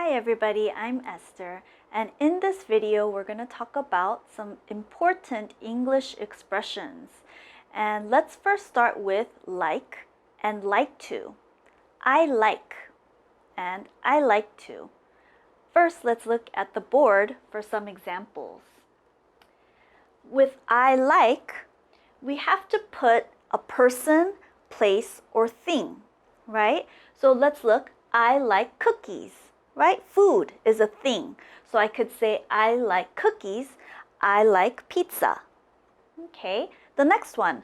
Hi everybody, I'm Esther, and in this video we're going to talk about some important English expressions. And let's first start with like and like to. I like and I like to. First, let's look at the board for some examples. With I like, we have to put a person, place, or thing, right? So let's look. I like cookies. Right? Food is a thing. So I could say, I like cookies. I like pizza. Okay. The next one,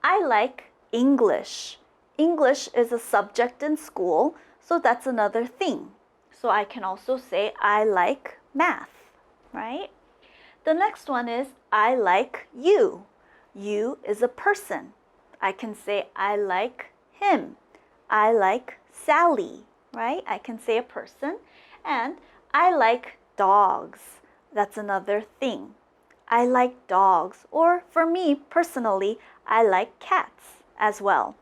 I like English. English is a subject in school, so that's another thing. So I can also say, I like math, right? The next one is, I like you. You is a person. I can say, I like him. I like Sally, right? I can say a person. And I like dogs. That's another thing. I like dogs. Or for me personally, I like cats as well.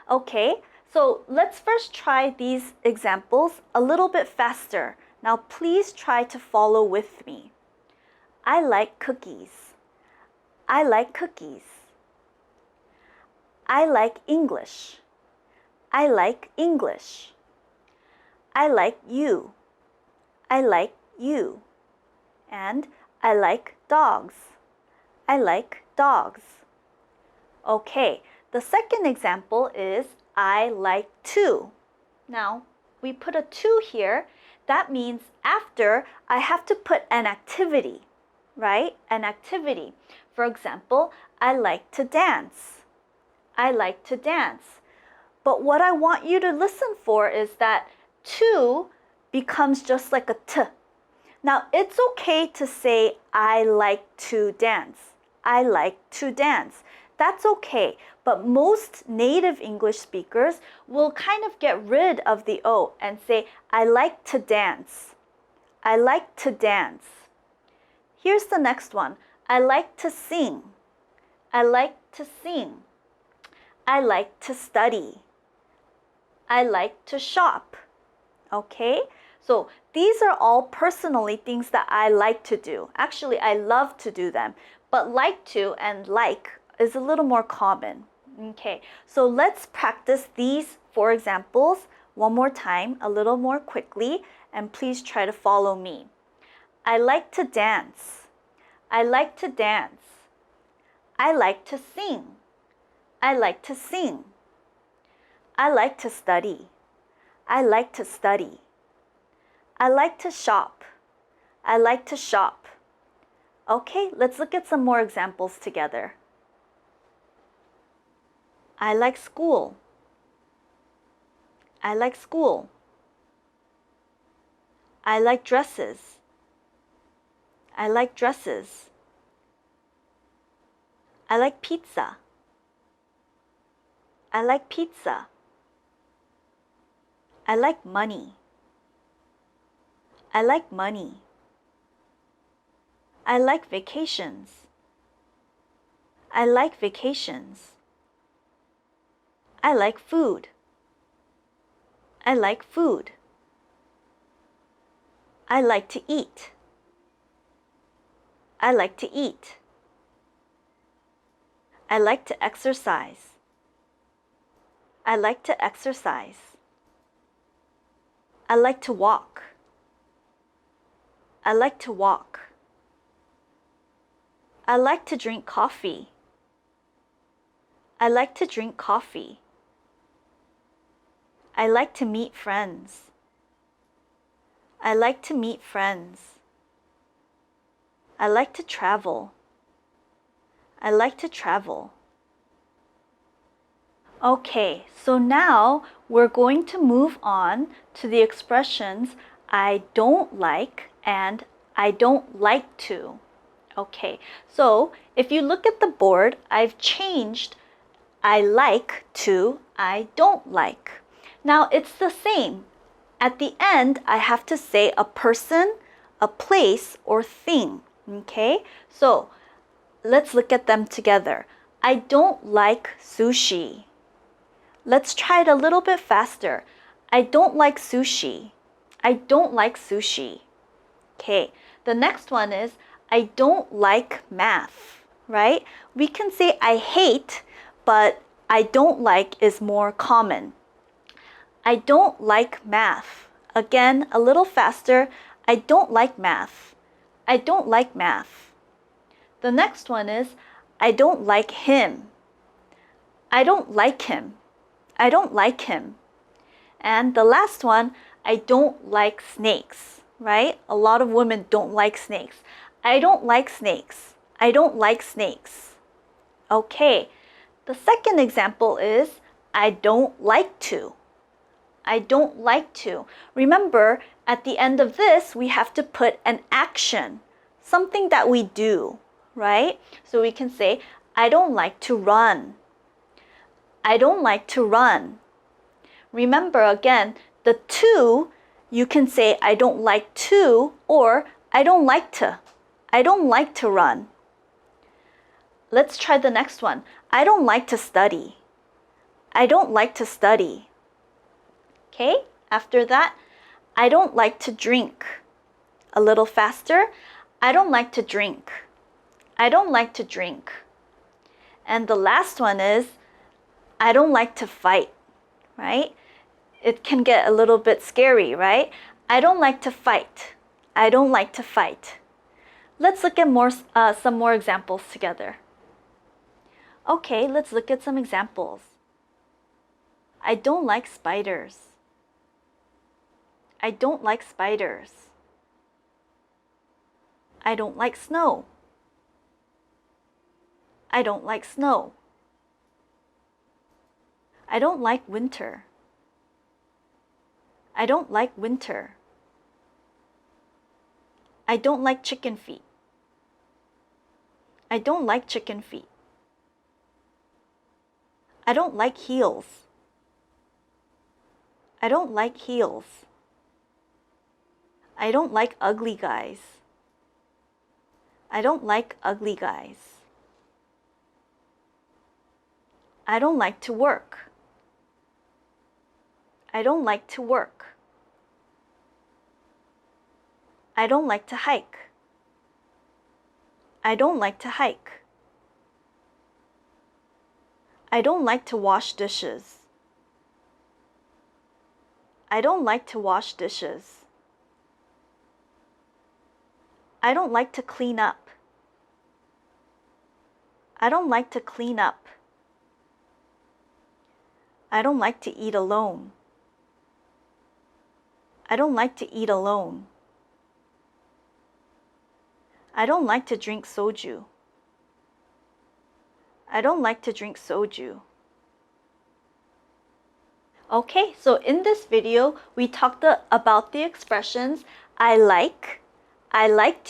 Okay, so let's first try these examples a little bit faster. Now please try to follow with me. I like cookies. I like cookies. I like English. I like English. I like you. I like you. And I like dogs. I like dogs. Okay, the second example is I like to. Now, we put a to here. That means after I have to put an activity, right? An activity. For example, I like to dance. I like to dance. But what I want you to listen for is that to becomes just like a t. Now, it's okay to say, I like to dance. I like to dance. That's okay. But most native English speakers will kind of get rid of the O and say, I like to dance. I like to dance. Here's the next one. I like to sing. I like to sing. I like to study. I like to shop. Okay? So these are all personally things that I like to do. Actually, I love to do them. But like to and like is a little more common. Okay, so let's practice these 4 examples one more time, a little more quickly, and please try to follow me. I like to dance. I like to dance. I like to sing. I like to sing. I like to study. I like to study. I like to shop. I like to shop. Okay, let's look at some more examples together. I like school. I like school. I like dresses. I like dresses. I like pizza. I like pizza. I like money. I like money. I like vacations. I like vacations. I like food. I like food. I like to eat. I like to eat. I like to exercise. I like to exercise. I like to walk. I like to walk. I like to drink coffee. I like to drink coffee. I like to meet friends. I like to meet friends. I like to travel. I like to travel. Okay, so now we're going to move on to the expressions I don't like and I don't like to. Okay, so if you look at the board, I've changed I like to I don't like. Now it's the same. At the end, I have to say a person, a place, or thing. Okay, so let's look at them together. I don't like sushi. Let's try it a little bit faster. I don't like sushi. I don't like sushi. Okay, the next one is I don't like math, right? We can say I hate, but I don't like is more common. I don't like math. Again, a little faster. I don't like math. I don't like math. The next one is I don't like him. I don't like him. I don't like him. And the last one, I don't like snakes, right? A lot of women don't like snakes. I don't like snakes. I don't like snakes. Okay, the second example is I don't like to. I don't like to. Remember, at the end of this, we have to put an action, something that we do, right? So we can say, I don't like to run. I don't like to run. Remember again, the to, you can say I don't like to or I don't like to. I don't like to run. Let's try the next one. I don't like to study. I don't like to study. Okay, after that, I don't like to drink. A little faster. I don't like to drink. I don't like to drink. And the last one is I don't like to fight, right? It can get a little bit scary, right? I don't like to fight. I don't like to fight. Let's look at some more examples together. Okay, let's look at some examples. I don't like spiders. I don't like spiders. I don't like snow. I don't like snow. I don't like winter. I don't like winter. I don't like chicken feet. I don't like chicken feet. I don't like heels. I don't like heels. I don't like ugly guys. I don't like ugly guys. I don't like to work. I don't like to work. I don't like to hike. I don't like to hike. I don't like to wash dishes. I don't like to wash dishes. I don't like to clean up. I don't like to clean up. I don't like to eat alone. I don't like to eat alone. I don't like to drink soju. I don't like to drink soju. Okay, so in this video, we talked about the expressions I like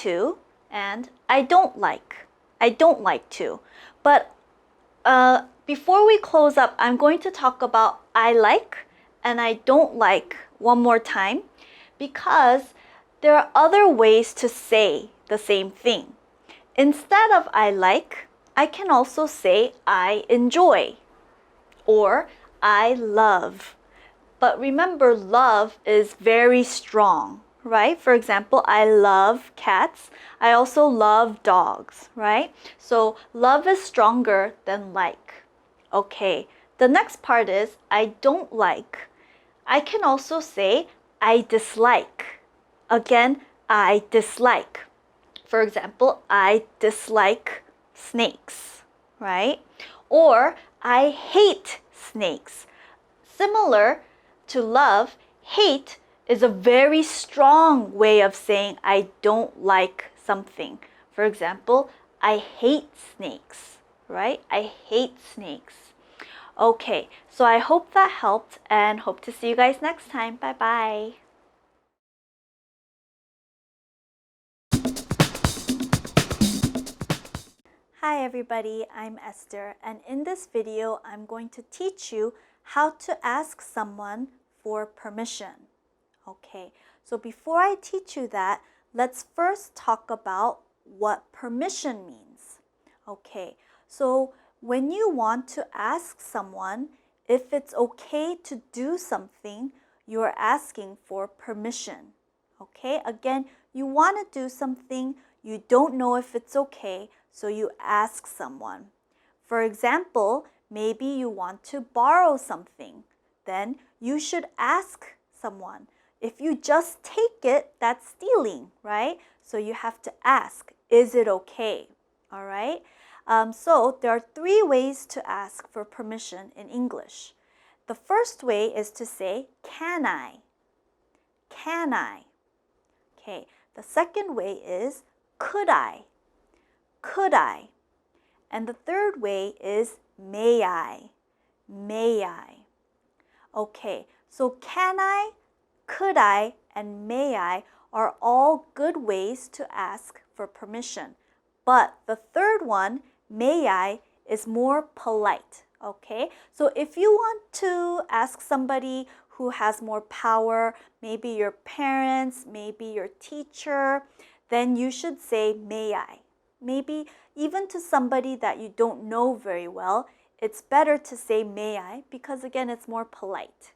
to, and I don't like to. But before we close up, I'm going to talk about I like and I don't like one more time because there are other ways to say the same thing. Instead of I like, I can also say I enjoy or I love. But remember, love is very strong, right? For example, I love cats. I also love dogs, right? So love is stronger than like. Okay, the next part is I don't like. I can also say I dislike. Again, I dislike. For example, I dislike snakes, right? Or I hate snakes. Similar to love, hate is a very strong way of saying I don't like something. For example, I hate snakes, right? I hate snakes. Okay, so I hope that helped and hope to see you guys next time. Bye bye. Hi everybody, I'm Esther, and in this video I'm going to teach you how to ask someone for permission. Okay, so before I teach you that, let's first talk about what permission means. Okay, so when you want to ask someone if it's okay to do something, you are asking for permission. Okay, again, you want to do something, you don't know if it's okay, so you ask someone. For example, maybe you want to borrow something, then you should ask someone. If you just take it, that's stealing, right? So you have to ask, is it okay? All right? So there are 3 ways to ask for permission in English. The first way is to say, can I? Can I? Okay, the second way is, could I? Could I? And the third way is, may I? May I? Okay, so can I, could I, and may I are all good ways to ask for permission. But the third one, may I, is more polite. Okay, so if you want to ask somebody who has more power, maybe your parents, maybe your teacher, then you should say, may I? Maybe even to somebody that you don't know very well, it's better to say, may I? Because again, it's more polite.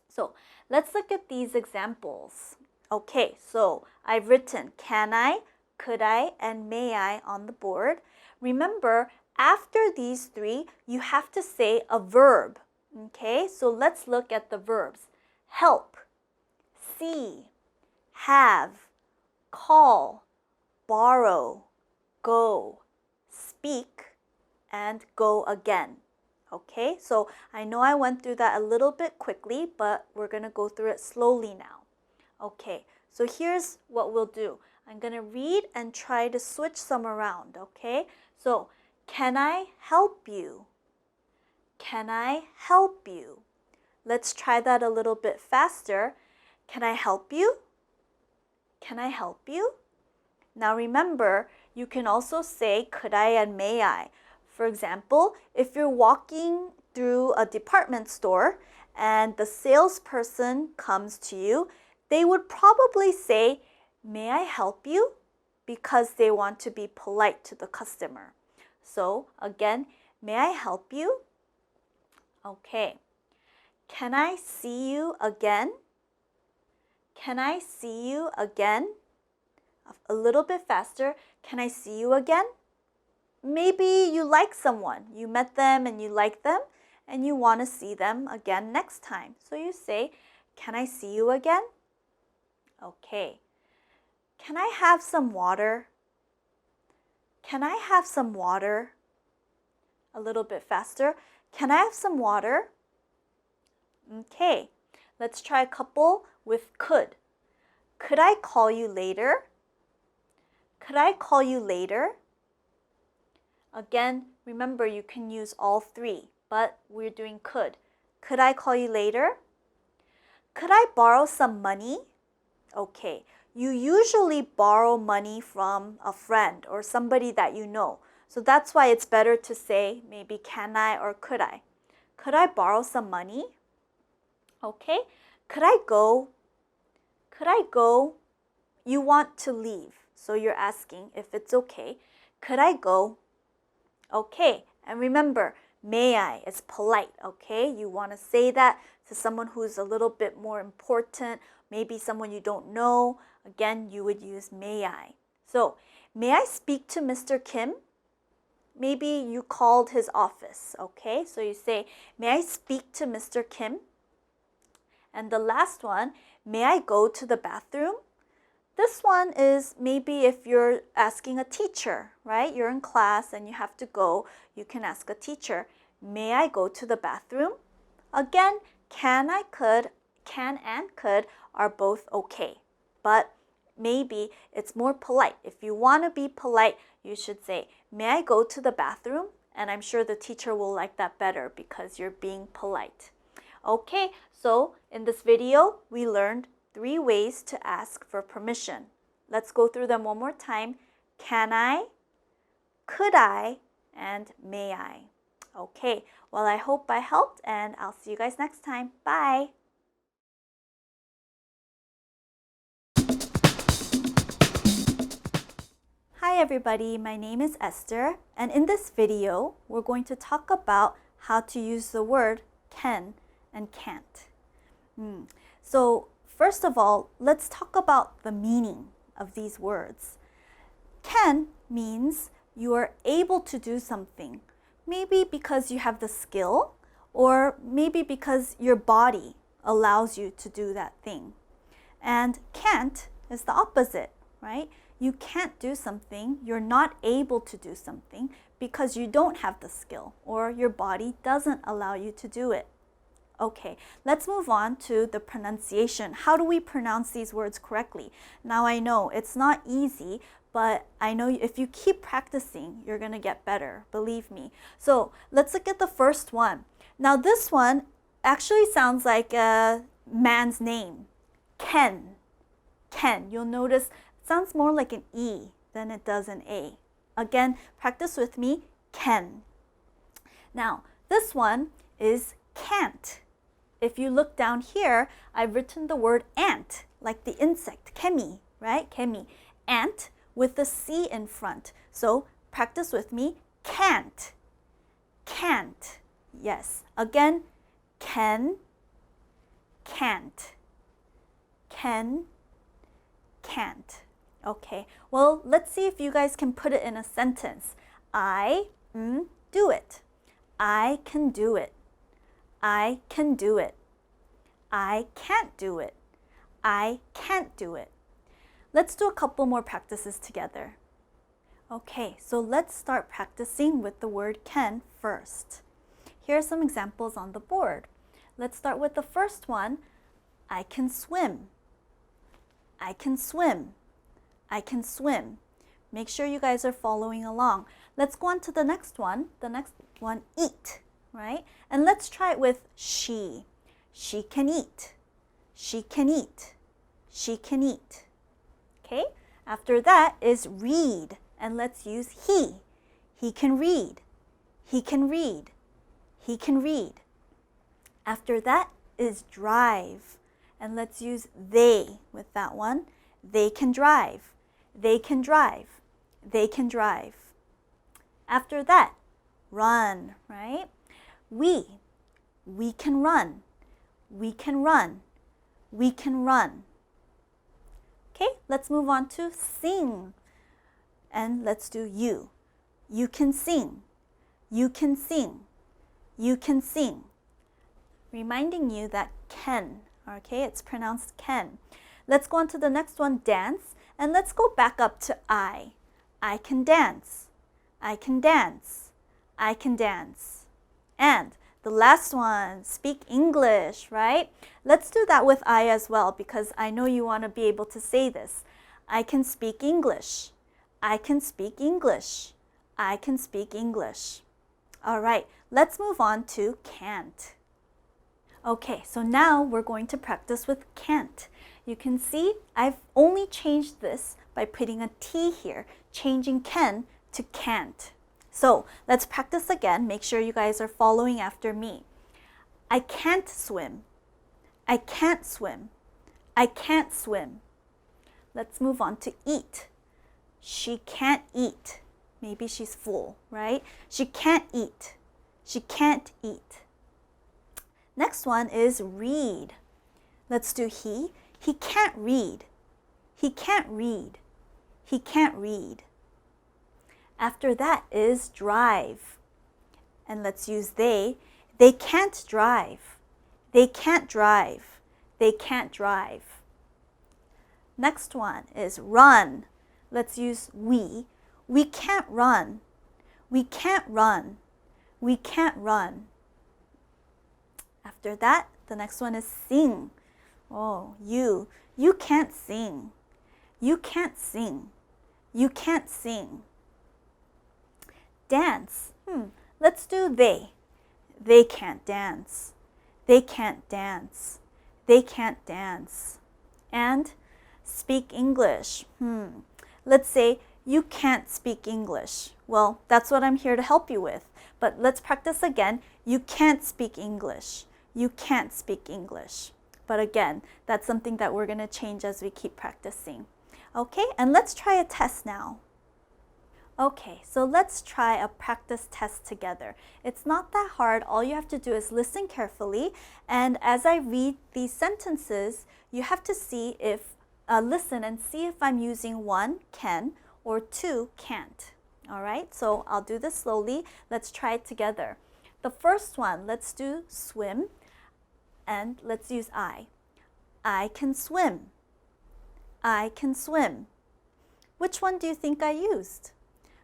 So let's look at these examples. Okay, so I've written can I, could I, and may I on the board. Remember, after these 3, you have to say a verb. Okay, so let's look at the verbs. Help, see, have, call, borrow, go, speak, and go again. Okay, so I know I went through that a little bit quickly, but we're going to go through it slowly now. Okay, so here's what we'll do. I'm going to read and try to switch some around, okay? So, can I help you? Can I help you? Let's try that a little bit faster. Can I help you? Can I help you? Now remember, you can also say could I and may I. For example, if you're walking through a department store and the salesperson comes to you, they would probably say, may I help you? Because they want to be polite to the customer. So again, may I help you? Okay. Can I see you again? Can I see you again? A little bit faster. Can I see you again? Maybe you like someone. You met them and you like them and you want to see them again next time. So you say, can I see you again? Okay. Can I have some water? Can I have some water? A little bit faster. Can I have some water? Okay. Let's try a couple with could. Could I call you later? Could I call you later? Again, remember you can use all 3, but we're doing could. Could I call you later? Could I borrow some money? Okay, you usually borrow money from a friend or somebody that you know. So that's why it's better to say maybe can I or could I. Could I borrow some money? Okay, could I go? Could I go? You want to leave, so you're asking if it's okay. Could I go? Okay, and remember, may I is polite, okay? You want to say that to someone who's a little bit more important, maybe someone you don't know. Again, you would use may I. So, may I speak to Mr. Kim? Maybe you called his office, okay? So you say, may I speak to Mr. Kim? And the last one, may I go to the bathroom? This one is maybe if you're asking a teacher, right? You're in class and you have to go, you can ask a teacher, may I go to the bathroom? Again, can and could are both okay. But maybe it's more polite. If you want to be polite, you should say, may I go to the bathroom? And I'm sure the teacher will like that better because you're being polite. Okay, so in this video, we learned 3 ways to ask for permission. Let's go through them one more time. Can I, could I, and may I. Okay, well, I hope I helped, and I'll see you guys next time. Bye! Hi everybody, my name is Esther, and in this video, we're going to talk about how to use the word can and can't. So first of all, let's talk about the meaning of these words. Can means you are able to do something, maybe because you have the skill, or maybe because your body allows you to do that thing. And can't is the opposite, right? You can't do something, you're not able to do something because you don't have the skill or your body doesn't allow you to do it. Okay, let's move on to the pronunciation. How do we pronounce these words correctly? Now I know it's not easy, but I know if you keep practicing, you're gonna get better, believe me. So let's look at the first one. Now this one actually sounds like a man's name, Ken. Ken, you'll notice it sounds more like an E than it does an A. Again, practice with me, Ken. Now this one is can't. If you look down here, I've written the word ant, like the insect, kemi, right? Kemi. Ant with the C in front. So practice with me, can't. Can't. Yes. Again, can, can't. Can, can't. Okay. Well, let's see if you guys can put it in a sentence. I do it. I can do it. I can do it. I can't do it. I can't do it. Let's do a couple more practices together. Okay, so let's start practicing with the word can first. Here are some examples on the board. Let's start with the first one. I can swim. I can swim. I can swim. Make sure you guys are following along. Let's go on to the next one. The next one, eat. Right? And let's try it with she. She can eat. She can eat. She can eat. Okay? After that is read. And let's use he. He can read. He can read. He can read. After that is drive. And let's use they with that one. They can drive. They can drive. They can drive. After that, run, right? We can run. We can run. We can run. Okay, let's move on to sing. And let's do you. You can sing. You can sing. You can sing. Reminding you that can, okay, it's pronounced can. Let's go on to the next one, dance. And let's go back up to I. I can dance. I can dance. I can dance. And the last one, speak English, right? Let's do that with I as well because I know you want to be able to say this. I can speak English. I can speak English. I can speak English. All right, let's move on to can't. Okay, so now we're going to practice with can't. You can see I've only changed this by putting a T here, changing can to can't. So let's practice again. Make sure you guys are following after me. I can't swim. I can't swim. I can't swim. Let's move on to eat. She can't eat. Maybe she's full, right? She can't eat. She can't eat. Next one is read. Let's do he. He can't read. He can't read. He can't read. After that is drive. And let's use they. They can't drive. They can't drive. They can't drive. Next one is run. Let's use we. We can't run. We can't run. We can't run. After that, the next one is sing. Oh, you. You can't sing. You can't sing. You can't sing. Dance. Let's do they. They can't dance. They can't dance. They can't dance. And speak English. Let's say you can't speak English. Well, that's what I'm here to help you with. But let's practice again. You can't speak English. You can't speak English. But again, that's something that we're going to change as we keep practicing. Okay, and let's try a test now. Okay, so let's try a practice test together. It's not that hard. All you have to do is listen carefully, and as I read these sentences, you have to listen and see if I'm using 1, can, or 2, can't. All right, so I'll do this slowly. Let's try it together. The first one, let's do swim, and let's use I. I can swim. I can swim. Which one do you think I used?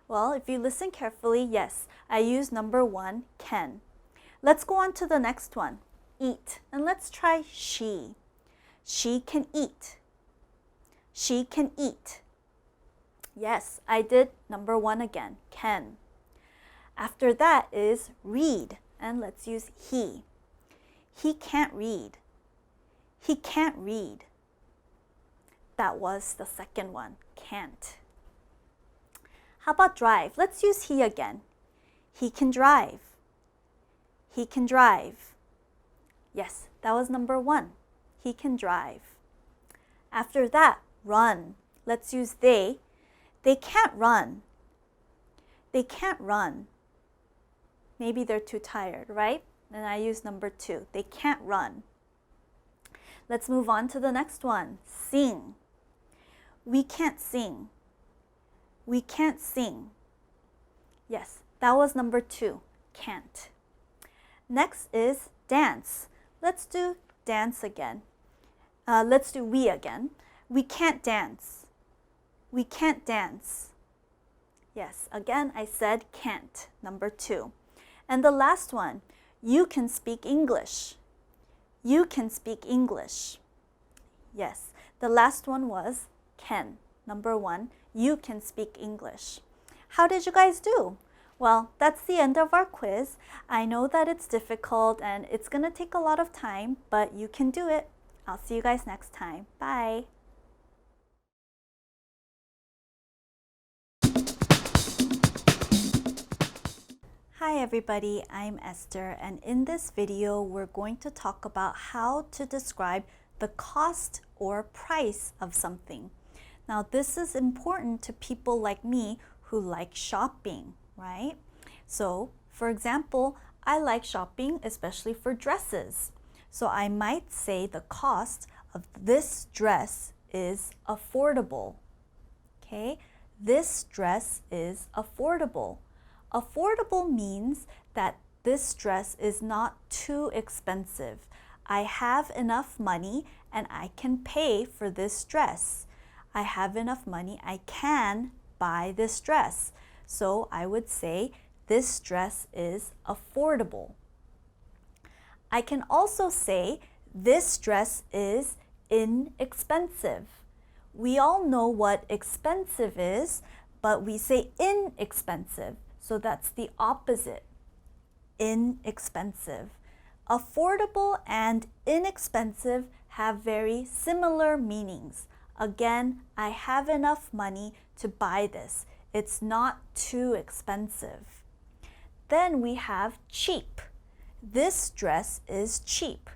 Well, if you listen carefully, yes, I used number 1, can. Let's go on to the next one, eat, and let's try she. She can eat. She can eat. Yes, I did number 1 again, can. After that is read, and let's use he. He can't read. He can't read. That was the second one, can't. How about drive? Let's use he again. He can drive. He can drive. Yes, that was number 1. He can drive. After that, run. Let's use they. They can't run. They can't run. Maybe they're too tired, right? And I use number 2. They can't run. Let's move on to the next one. Sing. We can't sing. We can't sing. Yes, that was number 2, can't. Next is dance. Let's do dance again. Let's do we again. We can't dance. We can't dance. Yes, again I said can't, number 2. And the last one, you can speak English. You can speak English. Yes, the last one was can, number 1. You can speak English. How did you guys do? Well, that's the end of our quiz. I know that it's difficult and it's going to take a lot of time, but you can do it. I'll see you guys next time. Bye. Hi everybody, I'm Esther, and in this video we're going to talk about how to describe the cost or price of something. Now this is important to people like me who like shopping, right? So for example, I like shopping especially for dresses. So I might say the cost of this dress is affordable. Okay, this dress is affordable. Affordable means that this dress is not too expensive. I have enough money and I can pay for this dress. I have enough money, I can buy this dress. So I would say this dress is affordable. I can also say this dress is inexpensive. We all know what expensive is, but we say inexpensive. So that's the opposite, inexpensive. Affordable and inexpensive have very similar meanings. Again, I have enough money to buy this. It's not too expensive. Then we have cheap. This dress is cheap.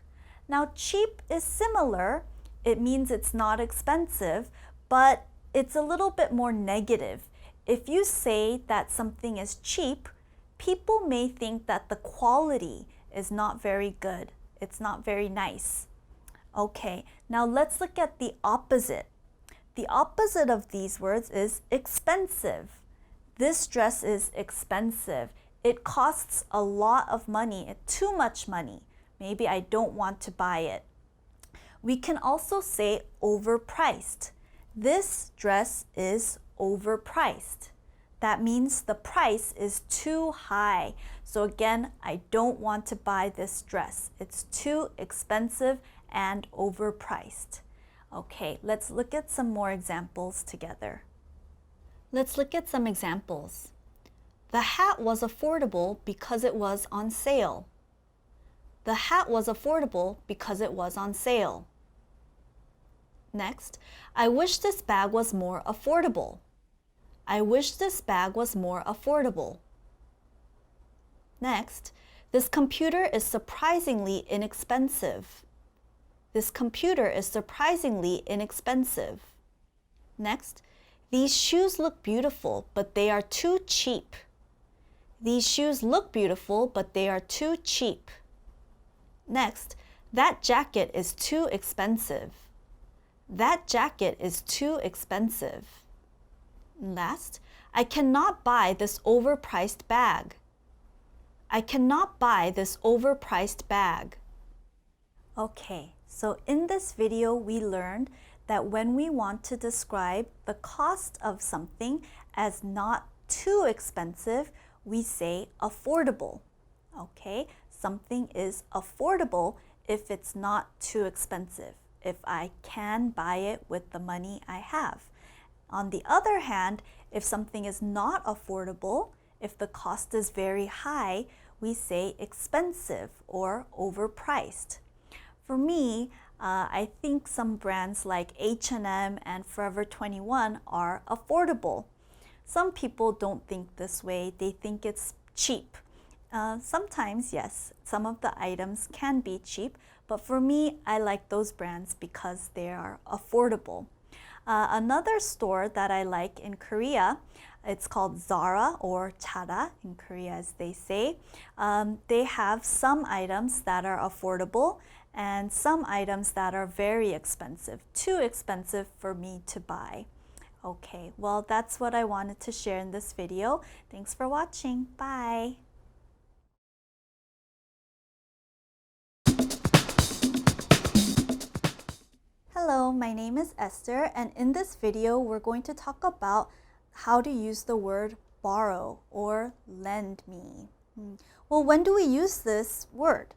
Now cheap is similar. It means it's not expensive, but it's a little bit more negative. If you say that something is cheap, people may think that the quality is not very good. It's not very nice. Okay, now let's look at the opposite. The opposite of these words is expensive. This dress is expensive. It costs a lot of money, too much money. Maybe I don't want to buy it. We can also say overpriced. This dress is overpriced. That means the price is too high. So again, I don't want to buy this dress. It's too expensive and overpriced. Okay, let's look at some more examples together. Let's look at some examples. The hat was affordable because it was on sale. The hat was affordable because it was on sale. Next, I wish this bag was more affordable. I wish this bag was more affordable. Next, this computer is surprisingly inexpensive. This computer is surprisingly inexpensive. Next, These shoes look beautiful, but they are too cheap. These shoes look beautiful, but they are too cheap. Next, that jacket is too expensive. That jacket is too expensive. Last, I cannot buy this overpriced bag. I cannot buy this overpriced bag. Okay, so in this video we learned that when we want to describe the cost of something as not too expensive, we say affordable. Okay, something is affordable if it's not too expensive, if I can buy it with the money I have. On the other hand, if something is not affordable, if the cost is very high, we say expensive or overpriced. For me, I think some brands like H&M and Forever 21 are affordable. Some people don't think this way. They think it's cheap. Sometimes, yes, some of the items can be cheap, but for me, I like those brands because they are affordable. Another store that I like in Korea, it's called Zara or Chara in Korea as they say. They have some items that are affordable and some items that are very expensive, too expensive for me to buy. Okay, well that's what I wanted to share in this video. Thanks for watching. Bye. Hello, my name is Esther, and in this video we're going to talk about how to use the word borrow or lend me. Well, when do we use this word?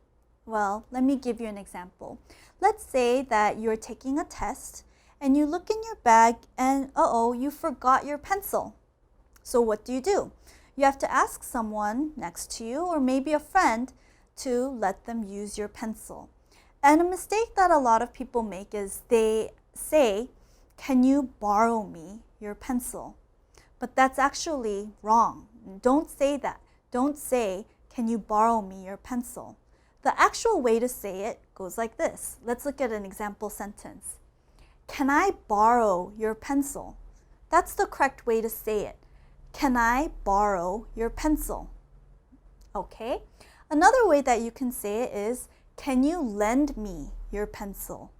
Well, let me give you an example. Let's say that you're taking a test and you look in your bag and you forgot your pencil. So what do? You have to ask someone next to you or maybe a friend to let them use your pencil. And a mistake that a lot of people make is they say, "Can you borrow me your pencil?" But that's actually wrong. Don't say that. Don't say, "Can you borrow me your pencil?" The actual way to say it goes like this. Let's look at an example sentence. Can I borrow your pencil? That's the correct way to say it. Can I borrow your pencil? Okay. Another way that you can say it is, can you lend me your pencil?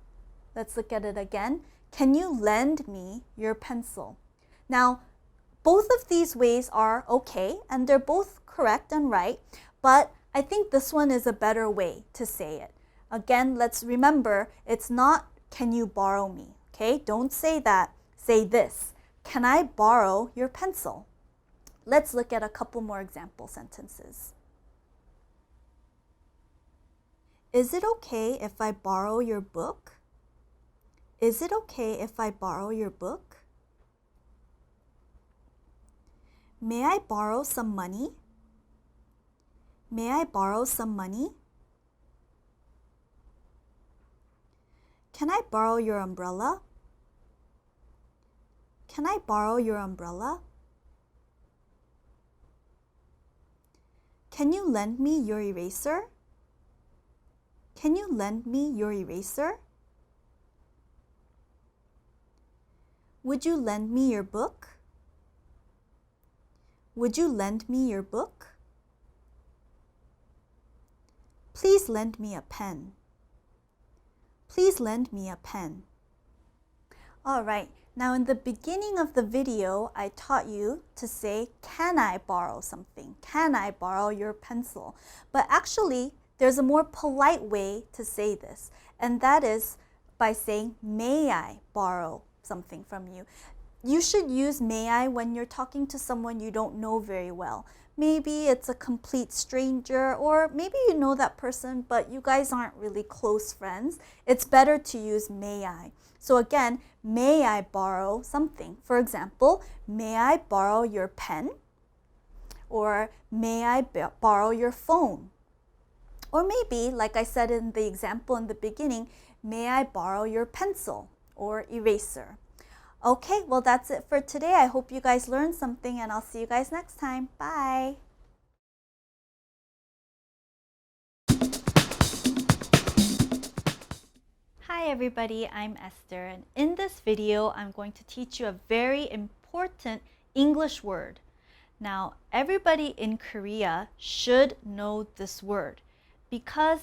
Let's look at it again. Can you lend me your pencil? Now, both of these ways are okay, and they're both correct and right, but I think this one is a better way to say it. Again, let's remember, it's not, can you borrow me? Okay, don't say that. Say this. Can I borrow your pencil? Let's look at a couple more example sentences. Is it okay if I borrow your book? Is it okay if I borrow your book? May I borrow some money? May I borrow some money? Can I borrow your umbrella? Can I borrow your umbrella? Can you lend me your eraser? Can you lend me your eraser? Would you lend me your book? Would you lend me your book? Please lend me a pen. Please lend me a pen. All right, now in the beginning of the video, I taught you to say, can I borrow something? Can I borrow your pencil? But actually, there's a more polite way to say this, and that is by saying, may I borrow something from you? You should use may I when you're talking to someone you don't know very well. Maybe it's a complete stranger, or maybe you know that person, but you guys aren't really close friends. It's better to use may I. So again, may I borrow something? For example, may I borrow your pen? Or may I borrow your phone? Or maybe, like I said in the example in the beginning, may I borrow your pencil or eraser? Okay, well that's it for today. I hope you guys learned something, and I'll see you guys next time. Bye! Hi everybody, I'm Esther, and in this video I'm going to teach you a very important important English word. Now, everybody in Korea should know this word because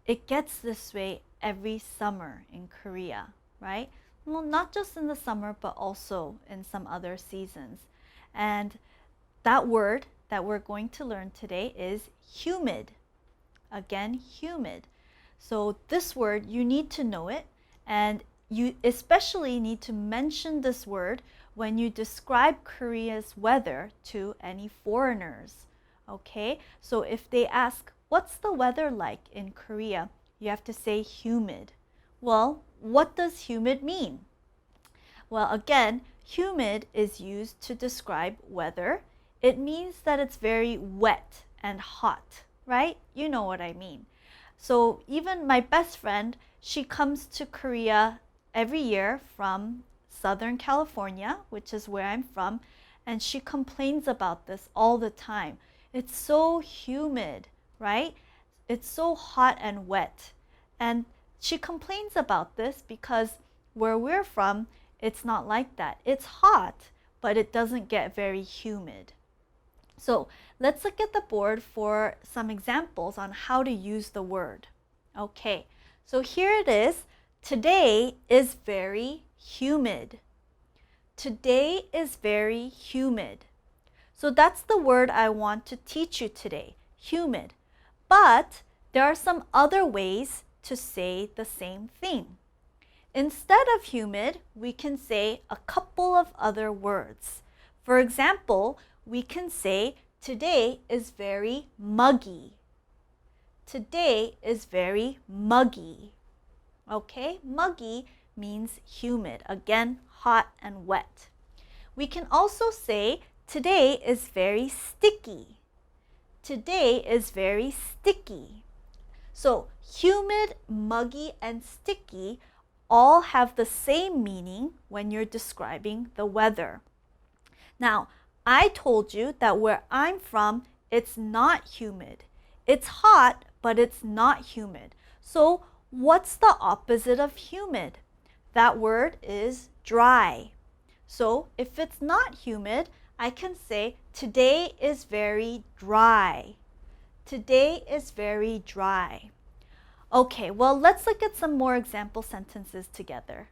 it gets this way every summer in Korea, right? Well, not just in the summer, but also in some other seasons. And that word that we're going to learn today is humid. Again, humid. So this word, you need to know it, and you especially need to mention this word when you describe Korea's weather to any foreigners. Okay, so if they ask, what's the weather like in Korea? You have to say humid. Well, what does humid mean? Well, again, humid is used to describe weather. It means that it's very wet and hot, right? You know what I mean. So even my best friend, she comes to Korea every year from Southern California, which is where I'm from, and she complains about this all the time. It's so humid, right? It's so hot and wet. And she complains about this because where we're from, it's not like that. It's hot, but it doesn't get very humid. So let's look at the board for some examples on how to use the word. Okay, so here it is. Today is very humid. Today is very humid. So that's the word I want to teach you today, humid. But there are some other ways to say the same thing. Instead of humid, we can say a couple of other words. For example, we can say today is very muggy. Today is very muggy. Okay, muggy means humid. Again, hot and wet. We can also say today is very sticky. Today is very sticky. So humid, muggy, and sticky all have the same meaning when you're describing the weather. Now, I told you that where I'm from, it's not humid. It's hot, but it's not humid. So what's the opposite of humid? That word is dry. So if it's not humid, I can say today is very dry. Today is very dry. Okay, well, let's look at some more example sentences together.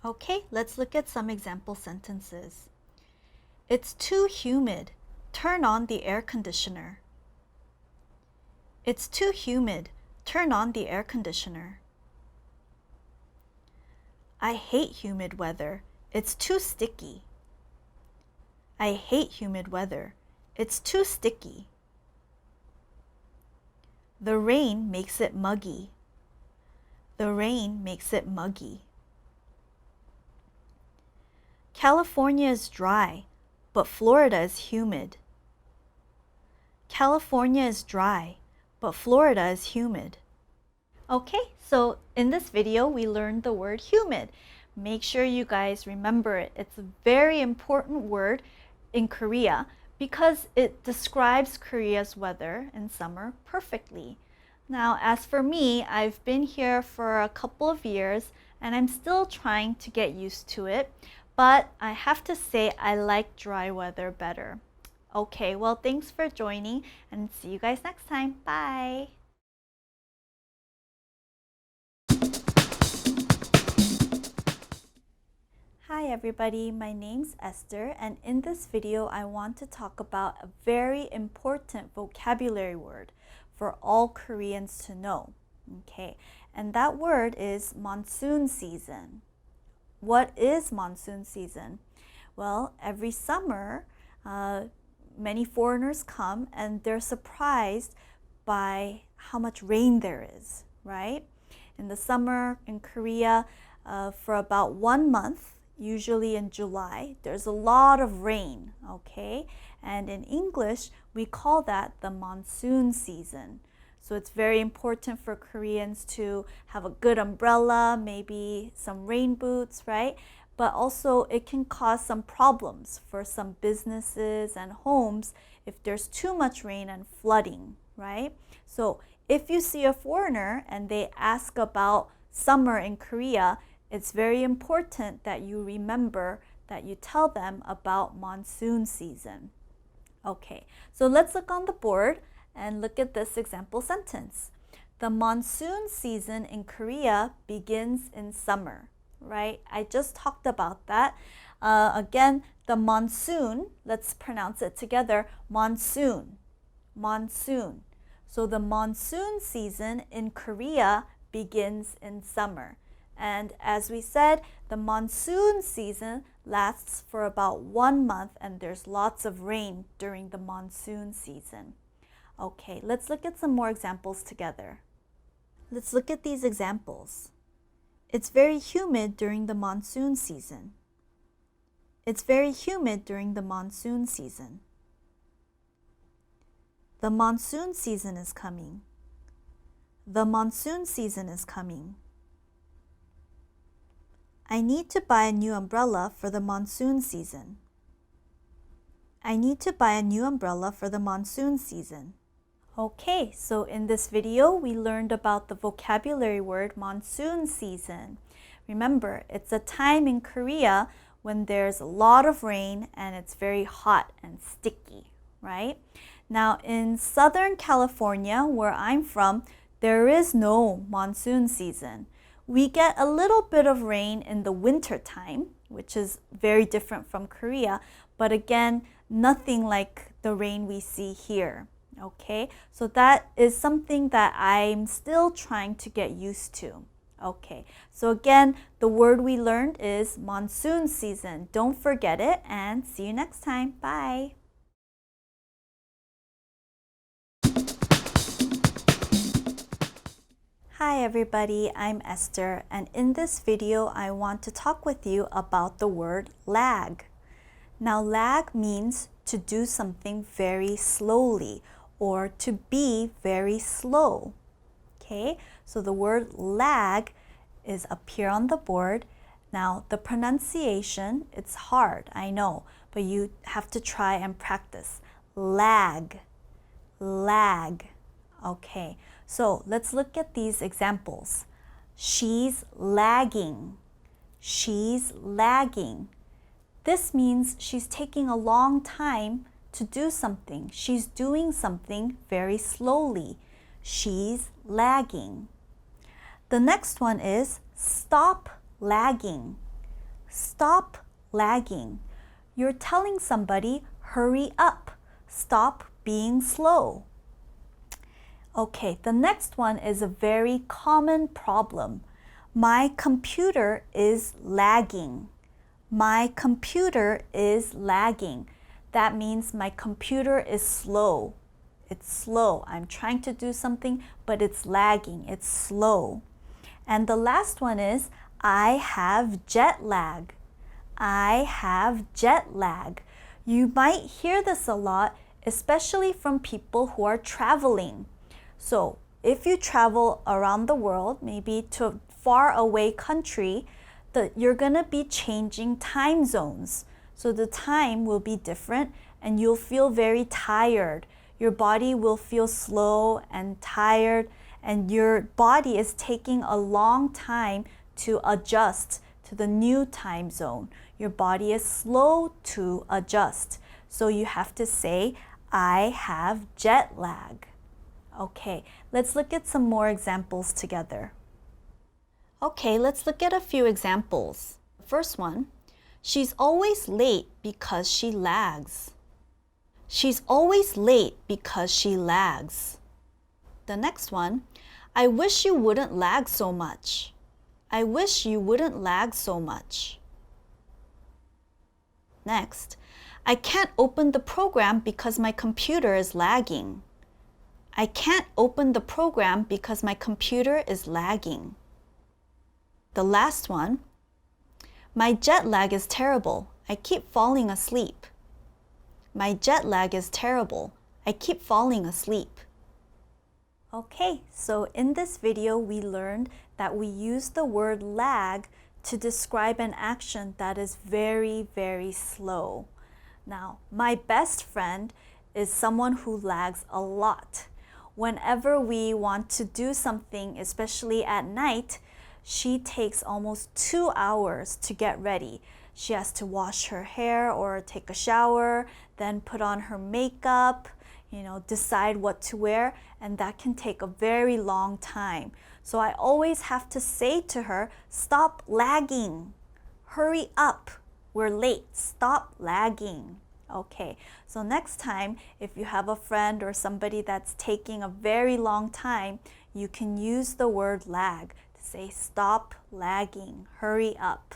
Okay, let's look at some example sentences. It's too humid. Turn on the air conditioner. It's too humid. Turn on the air conditioner. I hate humid weather. It's too sticky. I hate humid weather. It's too sticky. The rain makes it muggy. The rain makes it muggy. California is dry, but Florida is humid. California is dry, but Florida is humid. Okay, so in this video, we learned the word humid. Make sure you guys remember it. It's a very important word in Korea because it describes Korea's weather in summer perfectly. Now, as for me, I've been here for a couple of years and I'm still trying to get used to it, but I have to say I like dry weather better. Okay, well, thanks for joining and see you guys next time. Bye! Hi everybody, my name's Esther, and in this video I want to talk about a very important vocabulary word for all Koreans to know. Okay, and that word is monsoon season. What is monsoon season? Well, every summer, many foreigners come and they're surprised by how much rain there is, right? In the summer in Korea, for about 1 month, usually in July, there's a lot of rain, okay? And in English, we call that the monsoon season. So it's very important for Koreans to have a good umbrella, maybe some rain boots, right? But also it can cause some problems for some businesses and homes if there's too much rain and flooding, right? So if you see a foreigner and they ask about summer in Korea, it's very important that you remember that you tell them about monsoon season. Okay, so let's look on the board and look at this example sentence. The monsoon season in Korea begins in summer, right? I just talked about that. Again, the monsoon, let's pronounce it together, monsoon, monsoon. So the monsoon season in Korea begins in summer. And as we said, the monsoon season lasts for about 1 month, and there's lots of rain during the monsoon season. Okay, let's look at some more examples together. Let's look at these examples. It's very humid during the monsoon season. It's very humid during the monsoon season. The monsoon season is coming. The monsoon season is coming. I need to buy a new umbrella for the monsoon season. I need to buy a new umbrella for the monsoon season. Okay, so in this video, we learned about the vocabulary word monsoon season. Remember, it's a time in Korea when there's a lot of rain and it's very hot and sticky, right? Now, in Southern California, where I'm from, there is no monsoon season. We get a little bit of rain in the winter time, which is very different from Korea, but again, nothing like the rain we see here. Okay, so that is something that I'm still trying to get used to. Okay, so again, the word we learned is monsoon season. Don't forget it, and see you next time. Bye. Hi everybody, I'm Esther, and in this video I want to talk with you about the word lag. Now lag means to do something very slowly or to be very slow. Okay, so the word lag is up here on the board. Now the pronunciation, it's hard, I know, but you have to try and practice. Lag, lag. Okay, so let's look at these examples. She's lagging. She's lagging. This means she's taking a long time to do something. She's doing something very slowly. She's lagging. The next one is stop lagging. Stop lagging. You're telling somebody, hurry up. Stop being slow. Okay, the next one is a very common problem. My computer is lagging. My computer is lagging. That means my computer is slow. It's slow. I'm trying to do something, but it's lagging. It's slow. And the last one is I have jet lag. I have jet lag. You might hear this a lot, especially from people who are traveling. So if you travel around the world, maybe to a far away country, you're going to be changing time zones. So the time will be different and you'll feel very tired. Your body will feel slow and tired, and your body is taking a long time to adjust to the new time zone. Your body is slow to adjust. So you have to say, I have jet lag. Okay, let's look at some more examples together. Okay, let's look at a few examples. First one, she's always late because she lags. She's always late because she lags. The next one, I wish you wouldn't lag so much. I wish you wouldn't lag so much. Next, I can't open the program because my computer is lagging. I can't open the program because my computer is lagging. The last one, my jet lag is terrible. I keep falling asleep. My jet lag is terrible. I keep falling asleep. Okay, so in this video we learned that we use the word lag to describe an action that is very, very slow. Now, my best friend is someone who lags a lot. Whenever we want to do something, especially at night, she takes almost 2 hours to get ready. she has to wash her hair or take a shower, then put on her makeup, decide what to wear, and that can take a very long time. So I always have to say to her, stop lagging. Hurry up. We're late. Stop lagging. Okay, so next time, if you have a friend or somebody that's taking a very long time, you can use the word lag to say, stop lagging. Hurry up.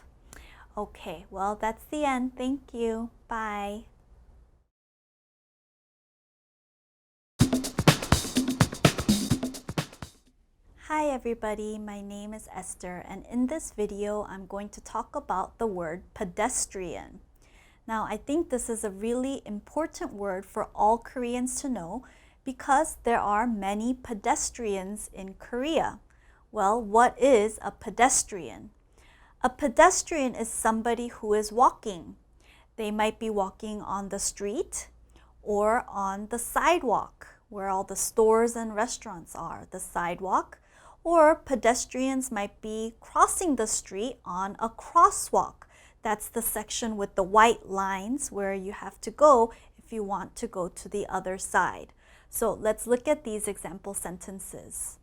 Okay, well, that's the end. Thank you. Bye. Hi everybody, my name is Esther, and in this video I'm going to talk about the word pedestrian. Now I think this is a really important word for all Koreans to know because there are many pedestrians in Korea. Well, what is a pedestrian? A pedestrian is somebody who is walking. They might be walking on the street or on the sidewalk where all the stores and restaurants are, the sidewalk. Or pedestrians might be crossing the street on a crosswalk. That's the section with the white lines where you have to go if you want to go to the other side. So let's look at these example sentences.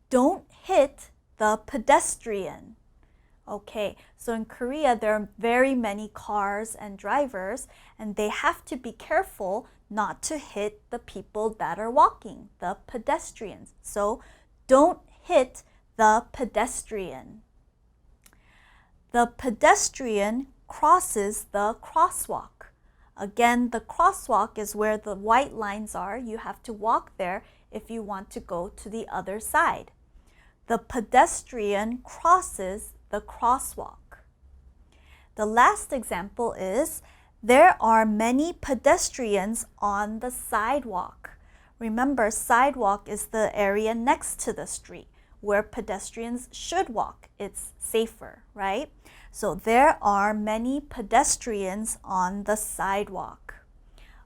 Don't hit the pedestrian. Okay, so in Korea there are very many cars and drivers, and they have to be careful not to hit the people that are walking, the pedestrians. So don't hit the pedestrian. The pedestrian crosses the crosswalk. Again, the crosswalk is where the white lines are. You have to walk there if you want to go to the other side. The pedestrian crosses the crosswalk. The last example is, there are many pedestrians on the sidewalk. Remember, sidewalk is the area next to the street where pedestrians should walk. It's safer, right? So there are many pedestrians on the sidewalk.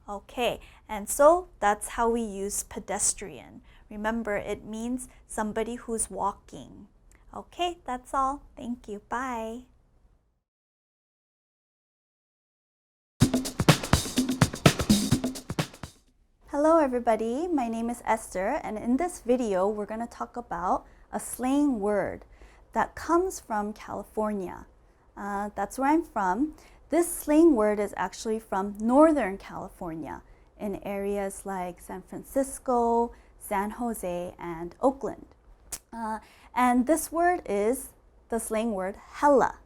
Okay, and so that's how we use pedestrian. Remember, it means somebody who's walking. Okay, that's all. Thank you. Bye. Hello everybody, my name is Esther, and in this video we're going to talk about a slang word that comes from California. That's where I'm from. This slang word is actually from Northern California in areas like San Francisco, San Jose, and Oakland. And this word is the slang word hella.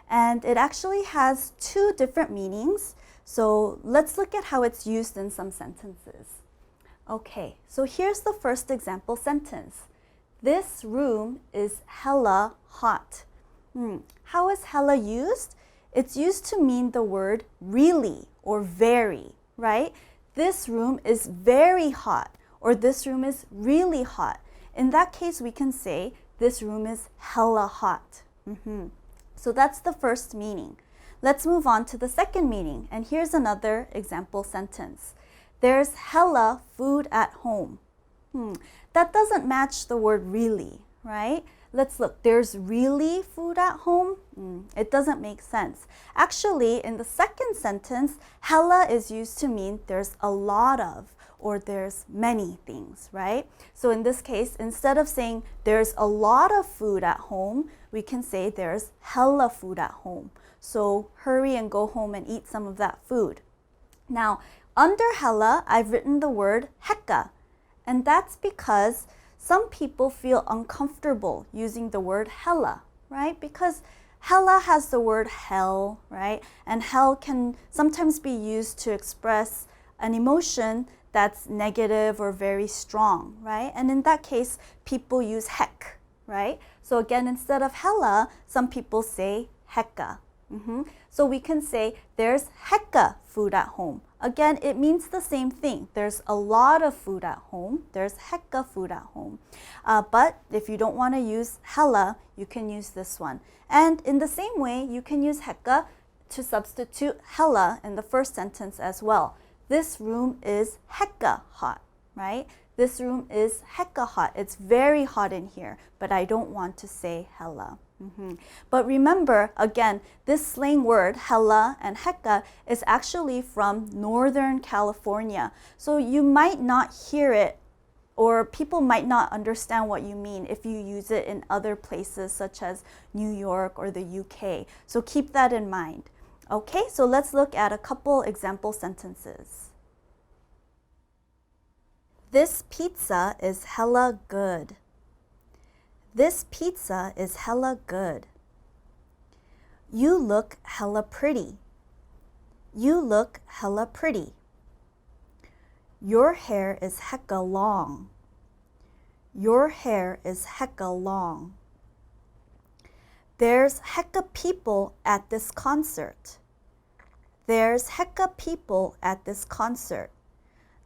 And it actually has two different meanings. So let's look at how it's used in some sentences. Okay, so here's the first example sentence. This room is hella hot. How is hella used? It's used to mean the word really or very, right? This room is very hot, or this room is really hot. In that case, we can say this room is hella hot. So that's the first meaning. Let's move on to the second meaning, and here's another example sentence. There's hella food at home. That doesn't match the word really, right? Let's look. There's really food at home? It doesn't make sense. Actually, in the second sentence, hella is used to mean there's a lot of, or there's many things, right? So in this case, instead of saying there's a lot of food at home, we can say there's hella food at home. So hurry and go home and eat some of that food. Now, under hella, I've written the word hecka, and that's because some people feel uncomfortable using the word hella, right? Because hella has the word hell, right? And hell can sometimes be used to express an emotion that's negative or very strong, right? And in that case, people use heck, right? So again, instead of hella, some people say hecka. So we can say there's hecka food at home. Again, it means the same thing. There's a lot of food at home. There's hecka food at home. But if you don't want to use hella, you can use this one. And in the same way, you can use hecka to substitute hella in the first sentence as well. This room is hecka hot, right? this room is hecka hot. It's very hot in here, but I don't want to say hella. But remember, again, this slang word, hella and hecka, is actually from Northern California. So you might not hear it, or people might not understand what you mean if you use it in other places such as New York or the UK. So keep that in mind. Okay, so let's look at a couple example sentences. This pizza is hella good. This pizza is hella good. You look hella pretty. You look hella pretty. Your hair is hecka long. Your hair is hecka long. There's hecka people at this concert. There's hecka people at this concert.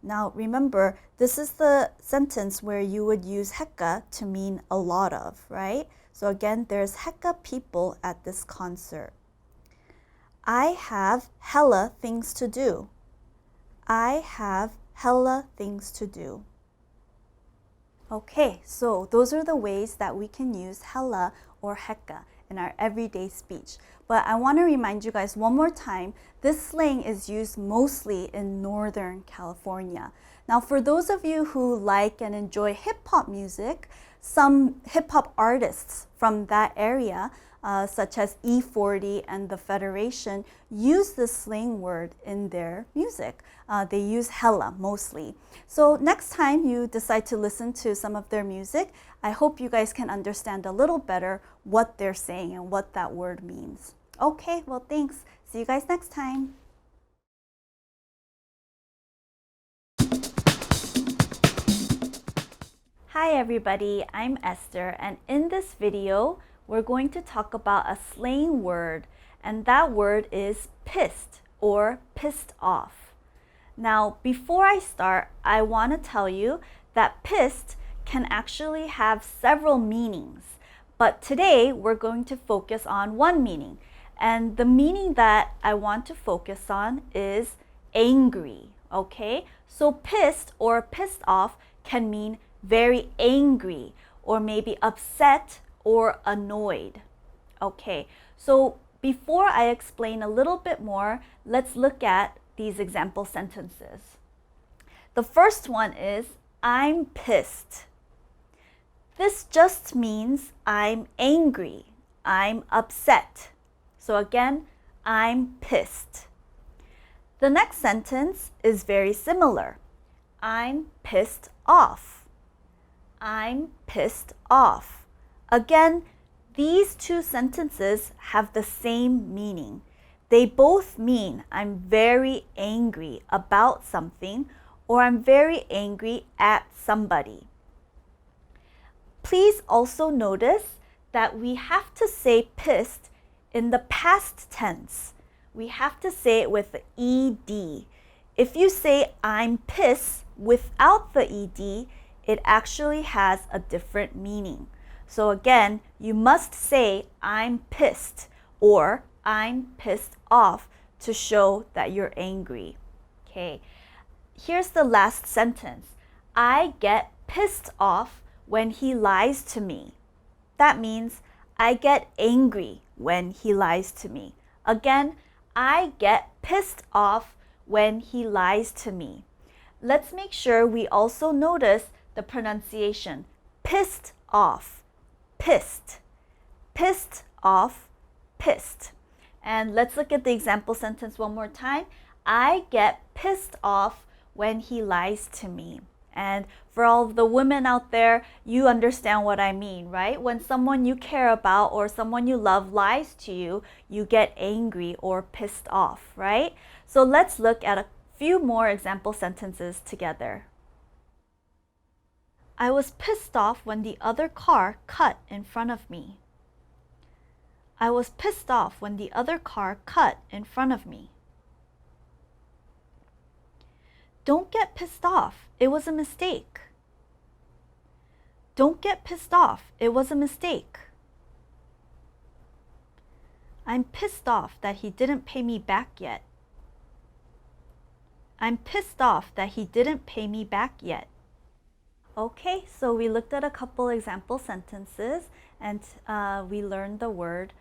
Now remember, this is the sentence where you would use hecka to mean a lot of, right? So again, there's hecka people at this concert. I have hella things to do. I have hella things to do. Okay, so those are the ways that we can use hella or hecka in our everyday speech. But I want to remind you guys one more time, this slang is used mostly in Northern California. Now, for those of you who like and enjoy hip-hop music, some hip-hop artists from that area, such as E40 and the Federation, use this slang word in their music. They use hella mostly. So next time you decide to listen to some of their music, I hope you guys can understand a little better what they're saying and what that word means. Okay, well, thanks. See you guys next time. Hi everybody, I'm Esther, and in this video, we're going to talk about a slang word, and that word is pissed or pissed off. Now, before I start, I want to tell you that pissed can actually have several meanings, but today we're going to focus on one meaning, and the meaning that I want to focus on is angry, okay? So pissed or pissed off can mean very angry or maybe upset or annoyed. Okay, so before I explain a little bit more, let's look at these example sentences. The first one is, I'm pissed. This just means I'm angry, I'm upset. So again, I'm pissed. The next sentence is very similar. I'm pissed off. I'm pissed off. Again, these two sentences have the same meaning. They both mean I'm very angry about something or I'm very angry at somebody. Please also notice that we have to say pissed in the past tense. We have to say it with the ed. If you say I'm pissed without the ed, it actually has a different meaning. So again, you must say I'm pissed or I'm pissed off to show that you're angry. Okay, here's the last sentence. I get pissed off when he lies to me. That means I get angry when he lies to me. Again, I get pissed off when he lies to me. Let's make sure we also notice the pronunciation. Pissed off, pissed, pissed off, pissed. And let's look at the example sentence one more time. I get pissed off when he lies to me. And for all the women out there, you understand what I mean, right? When someone you care about or someone you love lies to you, you get angry or pissed off, right? So let's look at a few more example sentences together. I was pissed off when the other car cut in front of me. I was pissed off when the other car cut in front of me. Don't get pissed off. It was a mistake. Don't get pissed off. It was a mistake. I'm pissed off that he didn't pay me back yet. I'm pissed off that he didn't pay me back yet. Okay, so we looked at a couple example sentences and we learned the word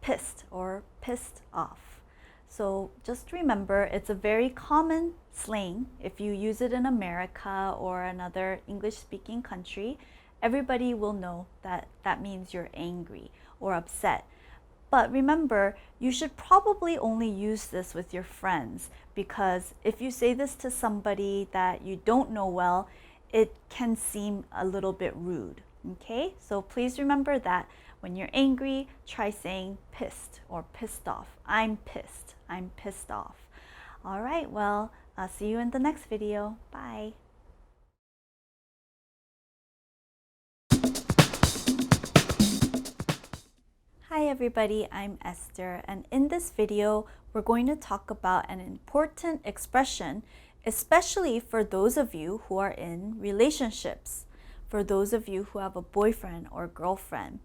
pissed or pissed off. So just remember, it's a very common slang. If you use it in America or another English-speaking country, everybody will know that that means you're angry or upset. But remember, you should probably only use this with your friends, because if you say this to somebody that you don't know well, it can seem a little bit rude. Okay, so please remember that when you're angry, try saying pissed or pissed off. I'm pissed. I'm pissed off. All right, well, I'll see you in the next video. Bye. Hi everybody, I'm Esther, and in this video we're going to talk about an important expression, especially for those of you who are in relationships, for those of you who have a boyfriend or girlfriend.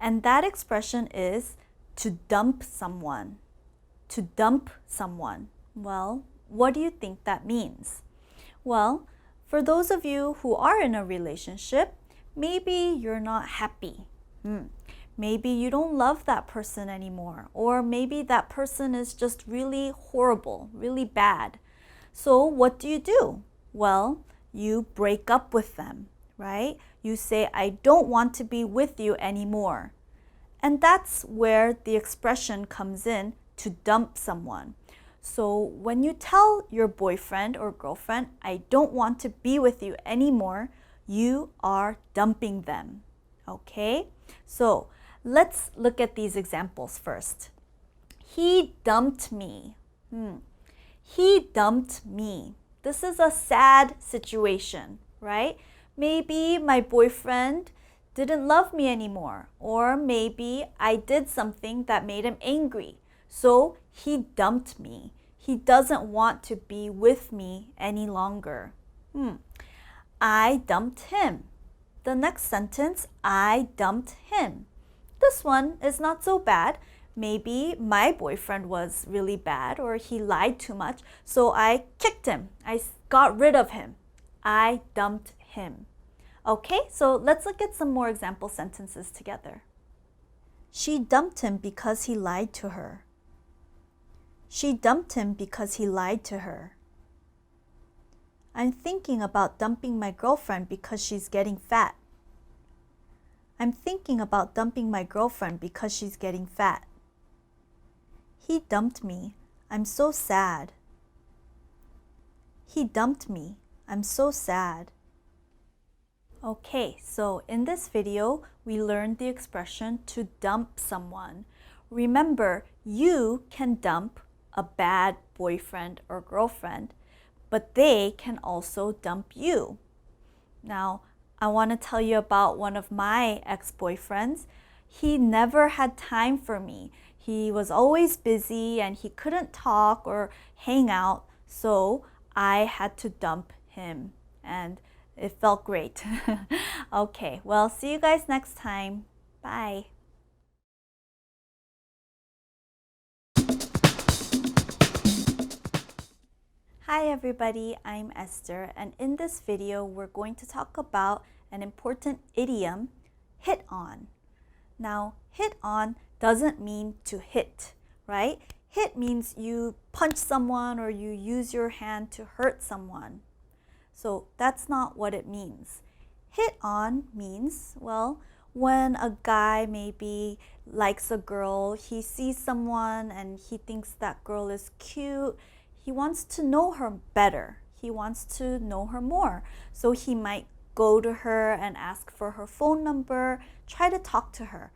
And that expression is to dump someone. To dump someone. Well, what do you think that means? Well, for those of you who are in a relationship, maybe you're not happy. Maybe you don't love that person anymore, or maybe that person is just really horrible, really bad. So what do? Well, you break up with them, right? You say, I don't want to be with you anymore. And that's where the expression comes in, to dump someone. So when you tell your boyfriend or girlfriend, I don't want to be with you anymore, you are dumping them. Okay? So let's look at these examples first. He dumped me. He dumped me. This is a sad situation, right? Maybe my boyfriend didn't love me anymore, or maybe I did something that made him angry. So he dumped me. He doesn't want to be with me any longer. I dumped him. The next sentence, I dumped him. This one is not so bad. Maybe my boyfriend was really bad or he lied too much, so I kicked him. I got rid of him. I dumped him. Okay, so let's look at some more example sentences together. She dumped him because he lied to her. She dumped him because he lied to her. I'm thinking about dumping my girlfriend because she's getting fat. I'm thinking about dumping my girlfriend because she's getting fat. He dumped me. I'm so sad. He dumped me. I'm so sad. Okay, so in this video, we learned the expression to dump someone. Remember, you can dump a bad boyfriend or girlfriend, but they can also dump you. Now, I want to tell you about one of my ex-boyfriends. He never had time for me. He was always busy and he couldn't talk or hang out, so I had to dump him, and it felt great. Okay, well, see you guys next time. Bye. Hi everybody, I'm Esther, and in this video we're going to talk about an important idiom, hit on. Now, hit on doesn't mean to hit, right? Hit means you punch someone or you use your hand to hurt someone. So that's not what it means. Hit on means, well, when a guy maybe likes a girl, he sees someone and he thinks that girl is cute, he wants to know her better. He wants to know her more. So he might go to her and ask for her phone number, try to talk to her.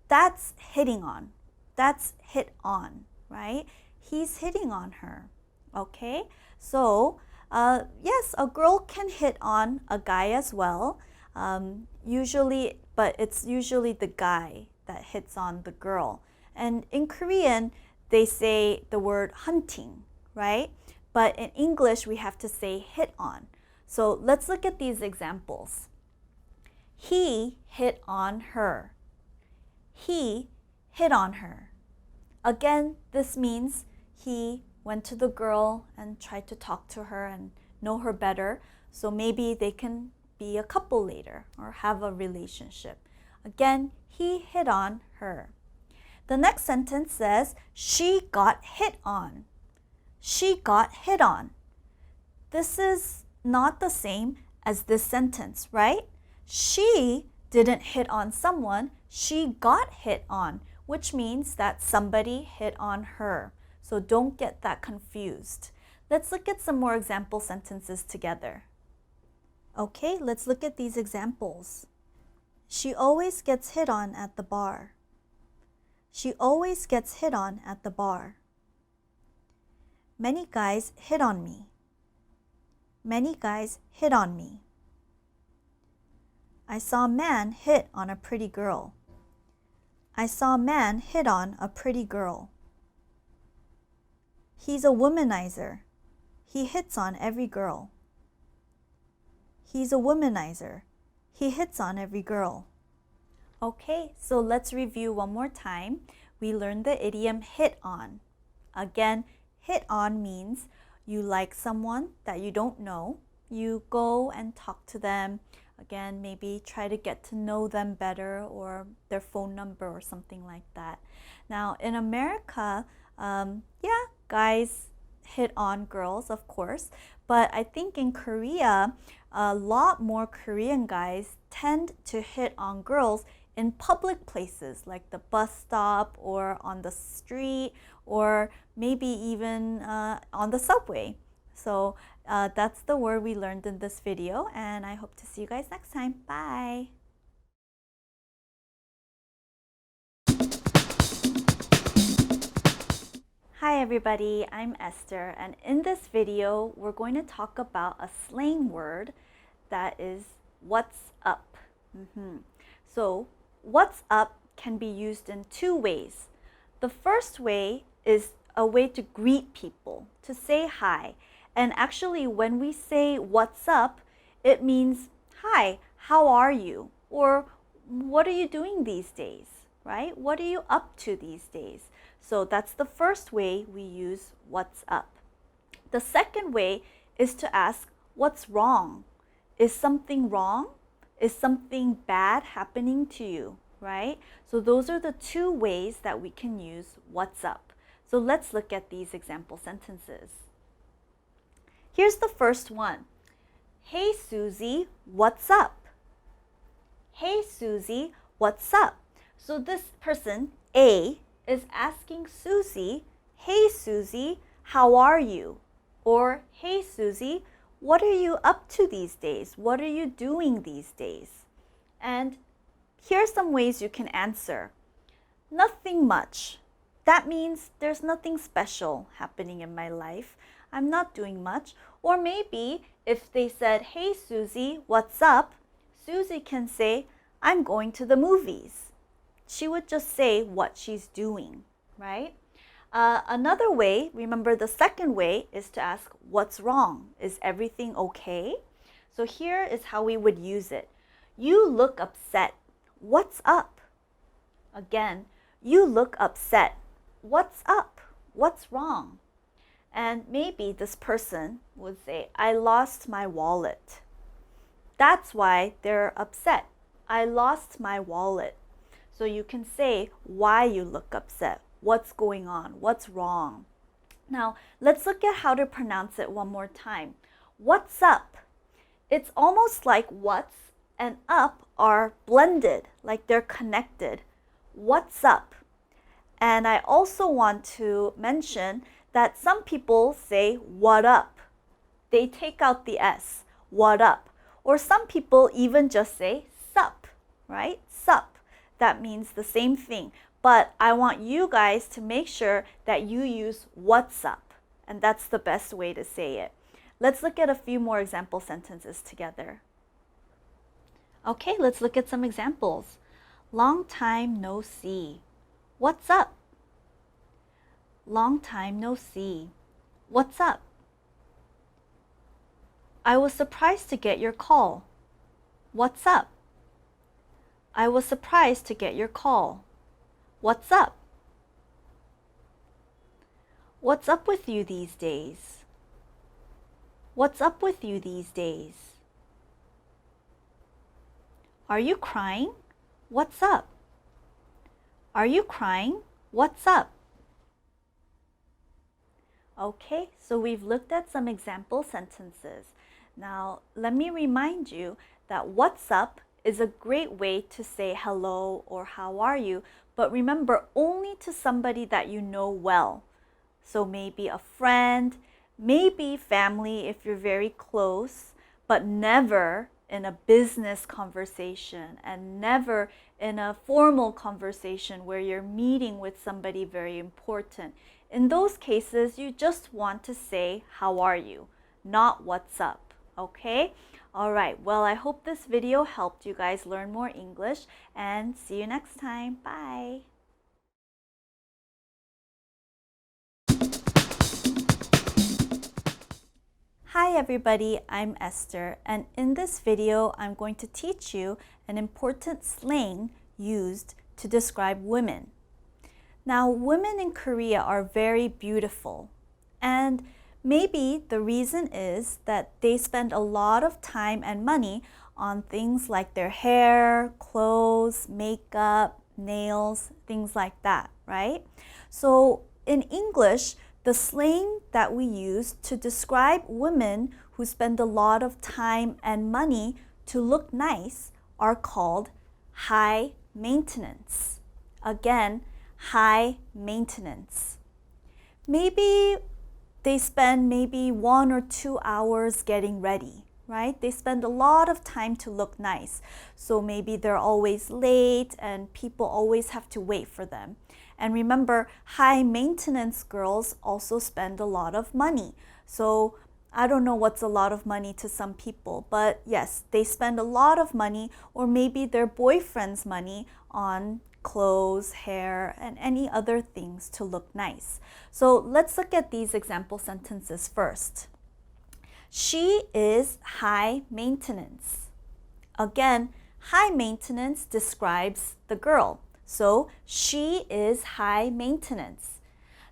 That's hitting on. That's hit on, right? He's hitting on her, okay? So, yes, a girl can hit on a guy as well. But it's usually the guy that hits on the girl. And in Korean, they say the word hunting, right? But in English, we have to say hit on. So let's look at these examples. He hit on her. He hit on her. Again, this means he went to the girl and tried to talk to her and know her better. So maybe they can be a couple later or have a relationship. Again, he hit on her. The next sentence says, she got hit on. She got hit on. This is not the same as this sentence, right? She didn't hit on someone, she got hit on, which means that somebody hit on her. So don't get that confused. Let's look at some more example sentences together. Okay, let's look at these examples. She always gets hit on at the bar. She always gets hit on at the bar. Many guys hit on me. Many guys hit on me. I saw a man hit on a pretty girl. I saw a man hit on a pretty girl. He's a womanizer. He hits on every girl. He's a womanizer. He hits on every girl. Okay, so let's review one more time. We learned the idiom hit on. Again, hit on means you like someone that you don't know. You go and talk to them. Again, maybe try to get to know them better or their phone number or something like that. Now, in America, guys hit on girls, of course. But I think in Korea, a lot more Korean guys tend to hit on girls in public places like the bus stop or on the street or maybe even on the subway. So that's the word we learned in this video, and I hope to see you guys next time. Bye! Hi everybody, I'm Esther, and in this video we're going to talk about a slang word that is what's up. So what's up can be used in two ways. The first way is a way to greet people, to say hi. And actually when we say what's up, it means hi, how are you? Or what are you doing these days, right? What are you up to these days? So that's the first way we use what's up. The second way is to ask what's wrong? Is something wrong? Is something bad happening to you, right? So those are the two ways that we can use what's up. So let's look at these example sentences. Here's the first one. Hey Susie, what's up? Hey Susie, what's up? So this person, A, is asking Susie, hey Susie, how are you? Or, hey Susie, what are you up to these days? What are you doing these days? And here are some ways you can answer. Nothing much. That means there's nothing special happening in my life. I'm not doing much. Or maybe if they said, hey Susie, what's up? Susie can say, I'm going to the movies. She would just say what she's doing, right? Another way, remember the second way, is to ask what's wrong? Is everything okay? So here is how we would use it. You look upset. What's up? Again, you look upset. What's up? What's wrong? And maybe this person would say, I lost my wallet. That's why they're upset. I lost my wallet. So you can say why you look upset, what's going on, what's wrong. Now, let's look at how to pronounce it one more time. What's up? It's almost like what's and up are blended, like they're connected. What's up? And I also want to mention that some people say what up. They take out the S, what up. Or some people even just say sup, right? Sup. That means the same thing. But I want you guys to make sure that you use what's up. And that's the best way to say it. Let's look at a few more example sentences together. Okay, let's look at some examples. Long time no see. What's up? Long time no see. What's up? I was surprised to get your call. What's up? I was surprised to get your call. What's up? What's up with you these days? What's up with you these days? Are you crying? What's up? Are you crying? What's up? Okay, so we've looked at some example sentences. Now, let me remind you that what's up is a great way to say hello or how are you, but remember, only to somebody that you know well. So maybe a friend, maybe family if you're very close, but never in a business conversation and never in a formal conversation where you're meeting with somebody very important. In those cases, you just want to say, how are you? Not what's up, okay? All right, well, I hope this video helped you guys learn more English, and see you next time. Bye. Hi everybody, I'm Esther, and in this video I'm going to teach you an important slang used to describe women. Now, women in Korea are very beautiful, and maybe the reason is that they spend a lot of time and money on things like their hair, clothes, makeup, nails, things like that, right? So in English, the slang that we use to describe women who spend a lot of time and money to look nice are called high maintenance. Again, high maintenance. Maybe they spend 1 or 2 hours getting ready, right? They spend a lot of time to look nice. So maybe they're always late and people always have to wait for them. And remember, high maintenance girls also spend a lot of money. So I don't know what's a lot of money to some people, but yes, they spend a lot of money, or maybe their boyfriend's money, on clothes, hair, and any other things to look nice. So let's look at these example sentences first. She is high maintenance. Again, high maintenance describes the girl. So she is high maintenance.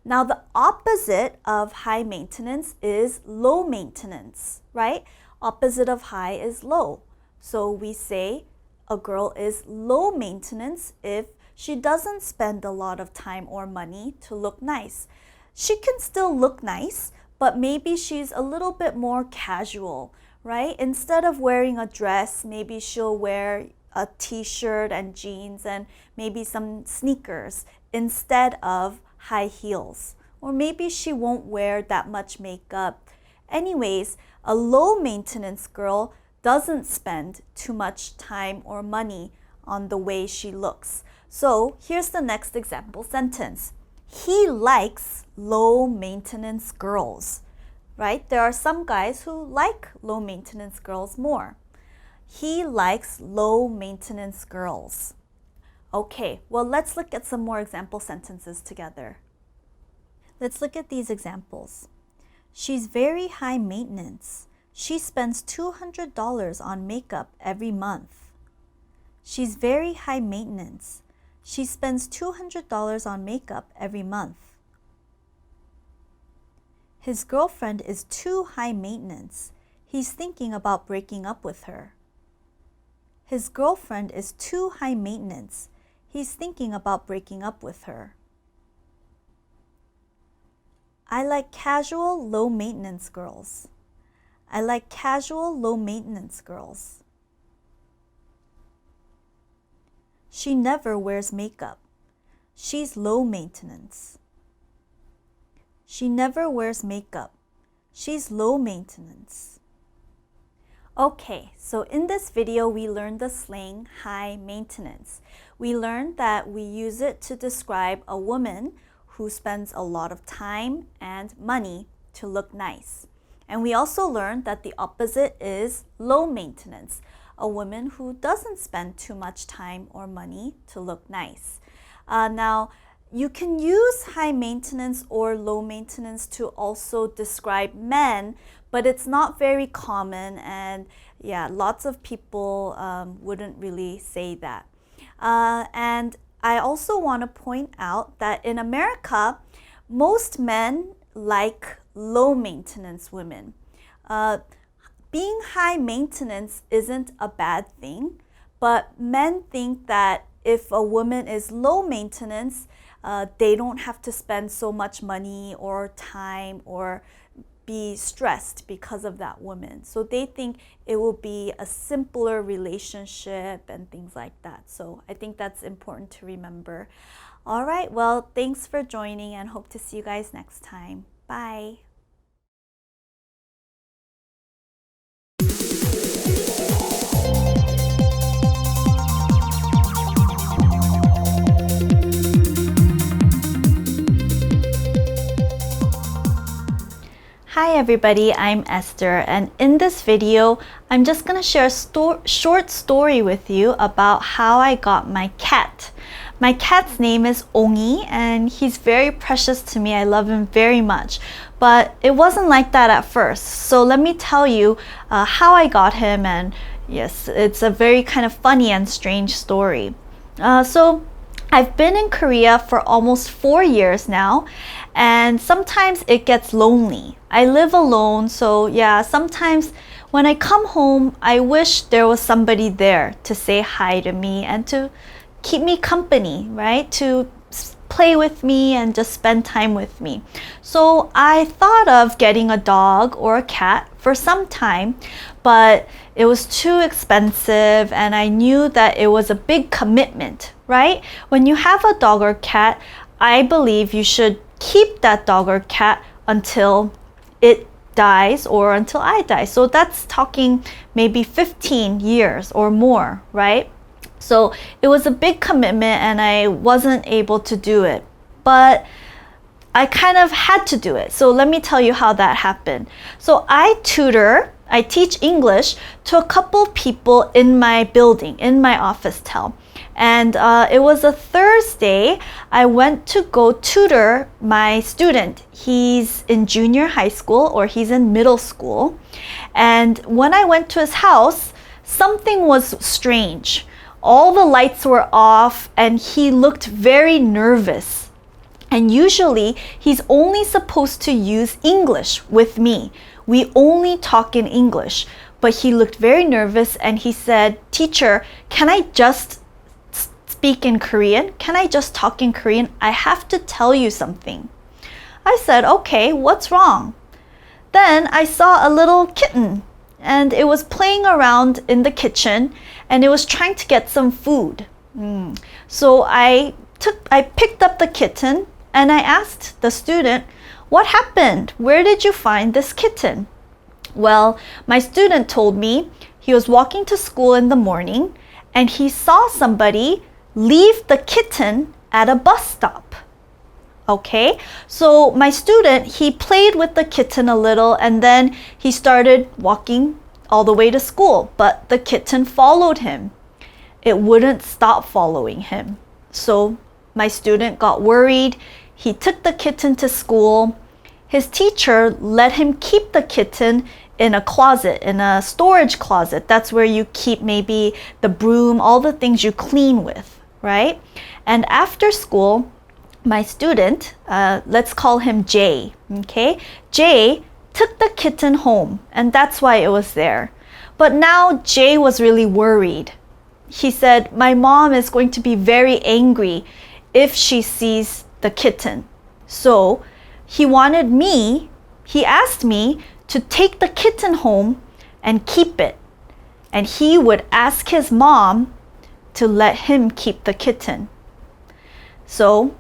Now the opposite of high maintenance is low maintenance, right? Opposite of high is low. So we say a girl is low maintenance if she doesn't spend a lot of time or money to look nice. She can still look nice, but maybe she's a little bit more casual, right? Instead of wearing a dress, maybe she'll wear a t-shirt and jeans and maybe some sneakers instead of high heels. Or maybe she won't wear that much makeup. Anyways, a low maintenance girl doesn't spend too much time or money on the way she looks. So here's the next example sentence. He likes low maintenance girls, right? There are some guys who like low maintenance girls more. He likes low maintenance girls. Okay, well, let's look at some more example sentences together. Let's look at these examples. She's very high maintenance. She spends $200 on makeup every month. She's very high maintenance. She spends $200 on makeup every month. His girlfriend is too high maintenance. He's thinking about breaking up with her. His girlfriend is too high maintenance. He's thinking about breaking up with her. I like casual, low maintenance girls. I like casual, low maintenance girls. She never wears makeup. She's low maintenance. She never wears makeup. She's low maintenance. Okay, so in this video, we learned the slang high maintenance. We learned that we use it to describe a woman who spends a lot of time and money to look nice. And we also learned that the opposite is low maintenance, a woman who doesn't spend too much time or money to look nice. Now, you can use high maintenance or low maintenance to also describe men, but it's not very common, and yeah, lots of people wouldn't really say that. And I also want to point out that in America, most men like low maintenance women. Being high maintenance isn't a bad thing, But men think that if a woman is low maintenance, they don't have to spend so much money or time or be stressed because of that woman. So they think it will be a simpler relationship and things like that. So I think that's important to remember. All right, well, thanks for joining and hope to see you guys next time. Bye. Hi everybody, I'm Esther, and in this video I'm just gonna share a short story with you about how I got my cat. My cat's name is Ongi and he's very precious to me. I love him very much, but it wasn't like that at first. So let me tell you how I got him, and yes, it's a very kind of funny and strange story. So I've been in Korea for almost 4 years now, and sometimes it gets lonely. I live alone, so yeah, sometimes when I come home, I wish there was somebody there to say hi to me and to keep me company, right? To play with me and just spend time with me. So I thought of getting a dog or a cat for some time, but it was too expensive and I knew that it was a big commitment, right? When you have a dog or cat, I believe you should keep that dog or cat until it dies or until I die. So that's talking maybe 15 years or more, right? So it was a big commitment and I wasn't able to do it, but I kind of had to do it. So let me tell you how that happened. So I teach English to a couple people in my building, in my office tel. And it was a Thursday. I went to go tutor my student. He's in junior high school or he's in middle school. And when I went to his house, something was strange. All the lights were off and he looked very nervous. And usually he's only supposed to use English with me. We only talk in English. But he looked very nervous and he said, "Teacher, can I just speak in Korean? Can I just talk in Korean? I have to tell you something." I said, "Okay, what's wrong?" Then I saw a little kitten and it was playing around in the kitchen and it was trying to get some food. So I picked up the kitten and I asked the student, "What happened? Where did you find this kitten?" Well, my student told me he was walking to school in the morning and he saw somebody leave the kitten at a bus stop. Okay, so my student, he played with the kitten a little and then he started walking all the way to school, but the kitten followed him. It wouldn't stop following him. So my student got worried. He took the kitten to school. His teacher let him keep the kitten in a closet, in a storage closet. That's where you keep maybe the broom, all the things you clean with, right? And after school, my student, let's call him Jay, okay? Jay took the kitten home and that's why it was there. But now Jay was really worried. He said, "My mom is going to be very angry if she sees the kitten." So he asked me to take the kitten home and keep it. And he would ask his mom to let him keep the kitten. So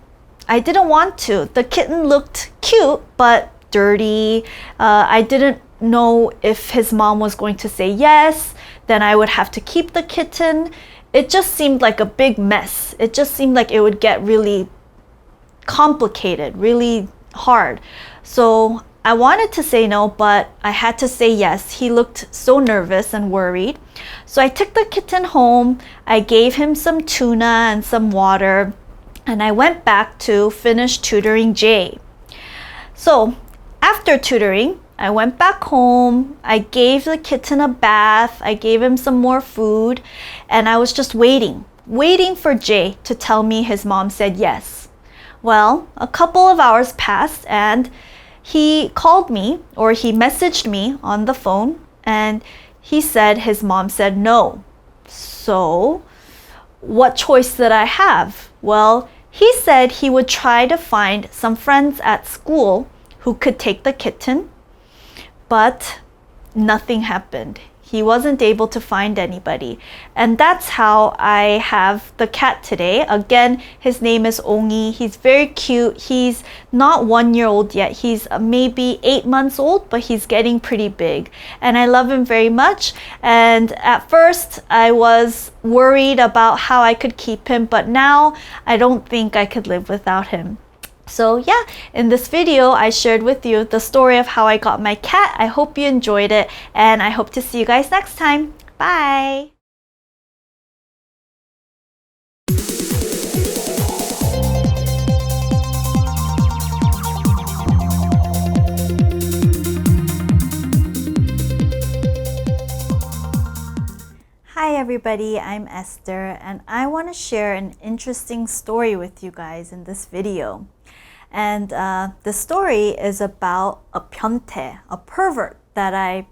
I didn't want to. The kitten looked cute, but dirty. I didn't know if his mom was going to say yes, then I would have to keep the kitten. It just seemed like a big mess. It just seemed like it would get really complicated, really hard. So I wanted to say no, but I had to say yes. He looked so nervous and worried. So I took the kitten home. I gave him some tuna and some water, and I went back to finish tutoring Jay. So after tutoring, I went back home. I gave the kitten a bath. I gave him some more food, and I was just waiting for Jay to tell me his mom said yes. Well, a couple of hours passed and he called me, or he messaged me on the phone, and he said his mom said no. So, what choice did I have? Well, he said he would try to find some friends at school who could take the kitten, but nothing happened. He wasn't able to find anybody. And that's how I have the cat today. Again, his name is Ongi. He's very cute. He's not 1 year old yet. He's maybe 8 months old, but he's getting pretty big. And I love him very much. And at first, I was worried about how I could keep him, but now I don't think I could live without him. So yeah, in this video, I shared with you the story of how I got my cat. I hope you enjoyed it, and I hope to see you guys next time. Bye! Hi everybody, I'm Esther, and I want to share an interesting story with you guys in this video. And the story is about a 변태, a pervert that I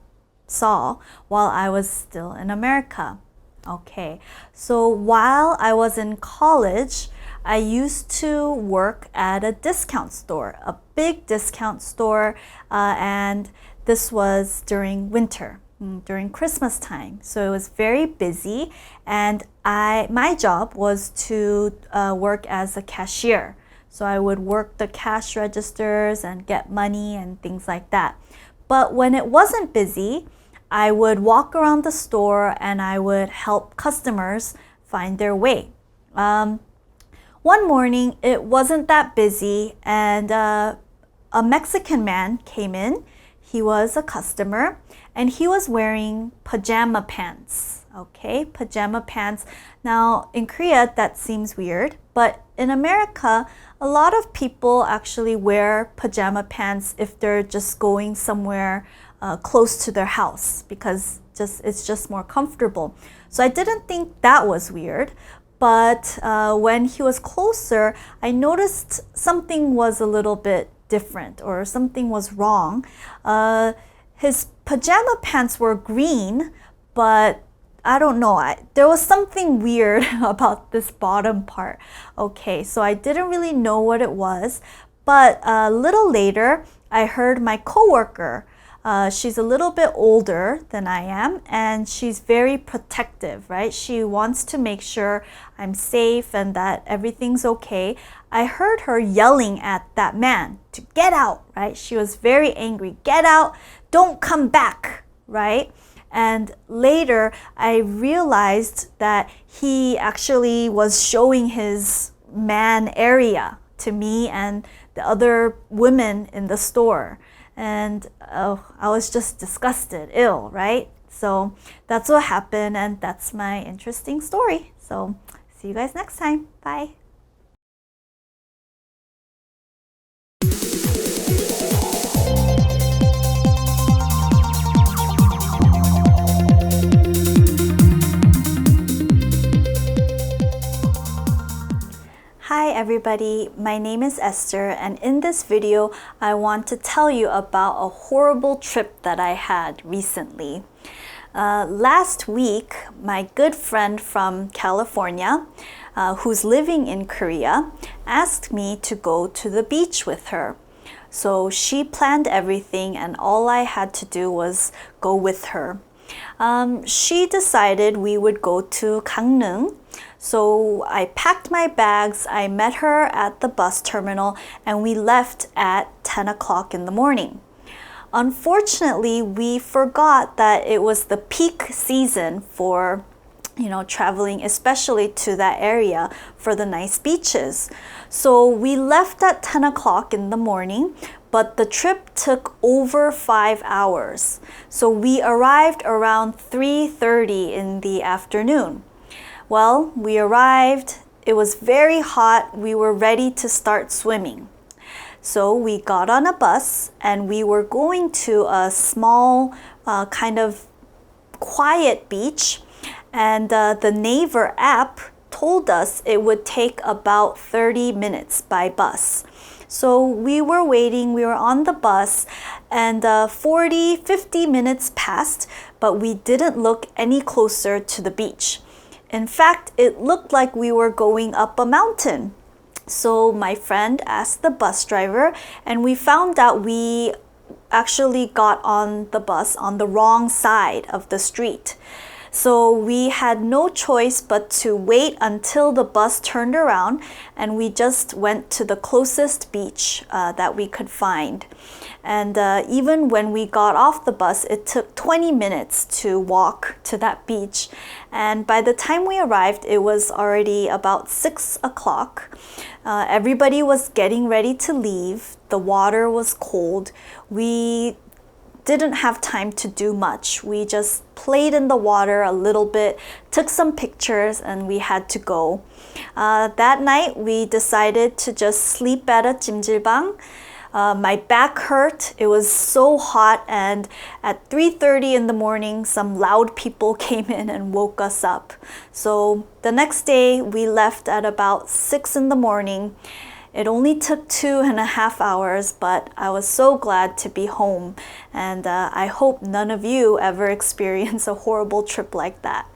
saw while I was still in America. Okay, so while I was in college, I used to work at a discount store, a big discount store, and this was during winter, during Christmas time. So it was very busy, and my job was to work as a cashier. So I would work the cash registers and get money and things like that. But when it wasn't busy, I would walk around the store and I would help customers find their way. One morning, it wasn't that busy, and a Mexican man came in. He was a customer, and he was wearing pajama pants. Okay, pajama pants. Now, in Korea, that seems weird, but in America, a lot of people actually wear pajama pants if they're just going somewhere close to their house, because it's just more comfortable. So I didn't think that was weird, but when he was closer, I noticed something was a little bit different, or something was wrong. His pajama pants were green, but I don't know, there was something weird about this bottom part. Okay, so I didn't really know what it was, but a little later, I heard my coworker. She's a little bit older than I am, and she's very protective, right? She wants to make sure I'm safe and that everything's okay. I heard her yelling at that man to get out, right? She was very angry. Get out, don't come back, right? And later, I realized that he actually was showing his man area to me and the other women in the store. And I was just disgusted, ill, right? So that's what happened, and that's my interesting story. So see you guys next time. Bye. Hi everybody, my name is Esther, and in this video I want to tell you about a horrible trip that I had recently. Last week, my good friend from California, who's living in Korea, asked me to go to the beach with her. So she planned everything, and all I had to do was go with her. She decided we would go to Gangneung. So I packed my bags, I met her at the bus terminal, and we left at 10 o'clock in the morning. Unfortunately, we forgot that it was the peak season for traveling, especially to that area for the nice beaches. So we left at 10 o'clock in the morning, but the trip took over 5 hours. So we arrived around 3:30 in the afternoon. Well, we arrived, it was very hot, we were ready to start swimming. So we got on a bus and we were going to a small kind of quiet beach, and the Naver app told us it would take about 30 minutes by bus. So we were waiting, we were on the bus, and 40, 50 minutes passed, but we didn't look any closer to the beach. In fact, it looked like we were going up a mountain. So my friend asked the bus driver, and we found out we actually got on the bus on the wrong side of the street. So we had no choice but to wait until the bus turned around, and we just went to the closest beach that we could find. And even when we got off the bus, it took 20 minutes to walk to that beach. And by the time we arrived, it was already about 6 o'clock. Everybody was getting ready to leave. The water was cold. We didn't have time to do much. We just played in the water a little bit, took some pictures, and we had to go. That night, we decided to just sleep at a 찜질방. My back hurt. It was so hot, and at 3:30 in the morning, some loud people came in and woke us up. So the next day, we left at about 6 in the morning. It only took 2.5 hours, but I was so glad to be home. And I hope none of you ever experience a horrible trip like that.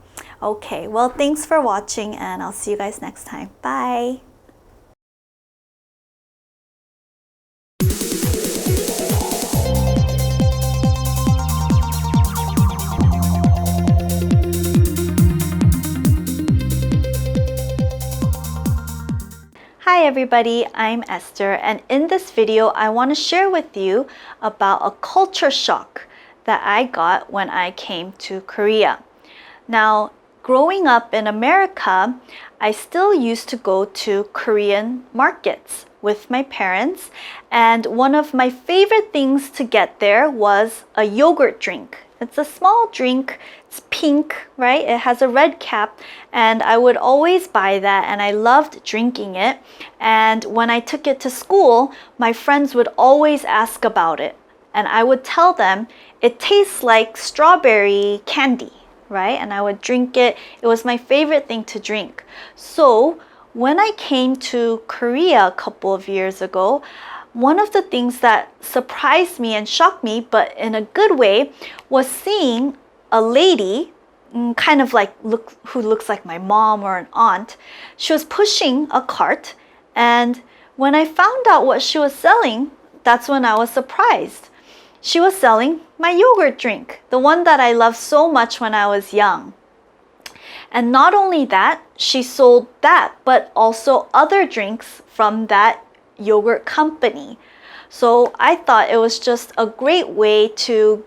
Okay, well, thanks for watching, and I'll see you guys next time. Bye! Hi everybody, I'm Esther, and in this video I want to share with you about a culture shock that I got when I came to Korea. Now, growing up in America, I still used to go to Korean markets with my parents, and one of my favorite things to get there was a yogurt drink. It's a small drink, it's pink, right? It has a red cap, and I would always buy that, and I loved drinking it. And when I took it to school, my friends would always ask about it, and I would tell them it tastes like strawberry candy, right? And I would drink it. It was my favorite thing to drink. So when I came to Korea a couple of years ago, one of the things that surprised me and shocked me, but in a good way, was seeing a lady, kind of like who looks like my mom or an aunt. She was pushing a cart, and when I found out what she was selling, that's when I was surprised. She was selling my yogurt drink, the one that I loved so much when I was young. And not only that, she sold that, but also other drinks from that yogurt company. So I thought it was just a great way to,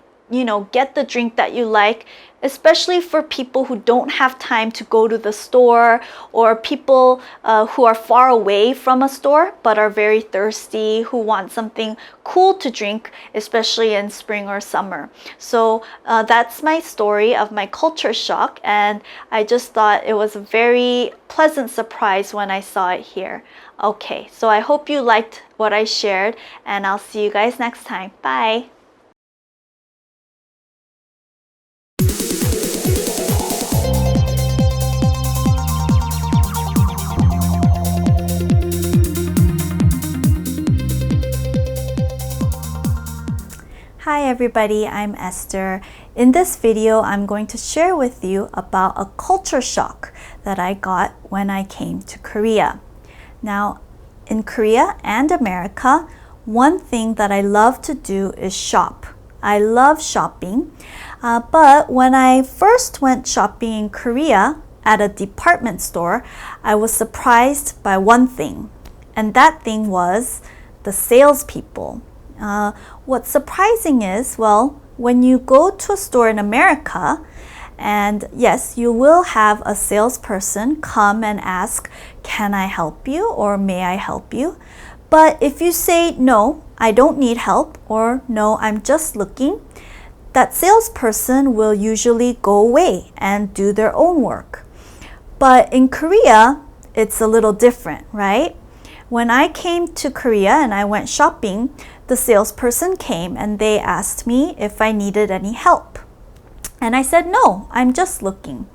get the drink that you like, especially for people who don't have time to go to the store, or people who are far away from a store but are very thirsty, who want something cool to drink, especially in spring or summer. So that's my story of my culture shock, and I just thought it was a very pleasant surprise when I saw it here. Okay, so I hope you liked what I shared, and I'll see you guys next time. Bye! Hi everybody, I'm Esther. In this video, I'm going to share with you about a culture shock that I got when I came to Korea. Now, in Korea and America, one thing that I love to do is shop. I love shopping, but when I first went shopping in Korea at a department store, I was surprised by one thing, and that thing was the salespeople. What's surprising is, well, when you go to a store in America, and yes, you will have a salesperson come and ask, can I help you, or may I help you? But if you say, no, I don't need help, or no, I'm just looking, that salesperson will usually go away and do their own work. But in Korea, it's a little different, right? When I came to Korea and I went shopping, the salesperson came and they asked me if I needed any help. And I said, no, I'm just looking.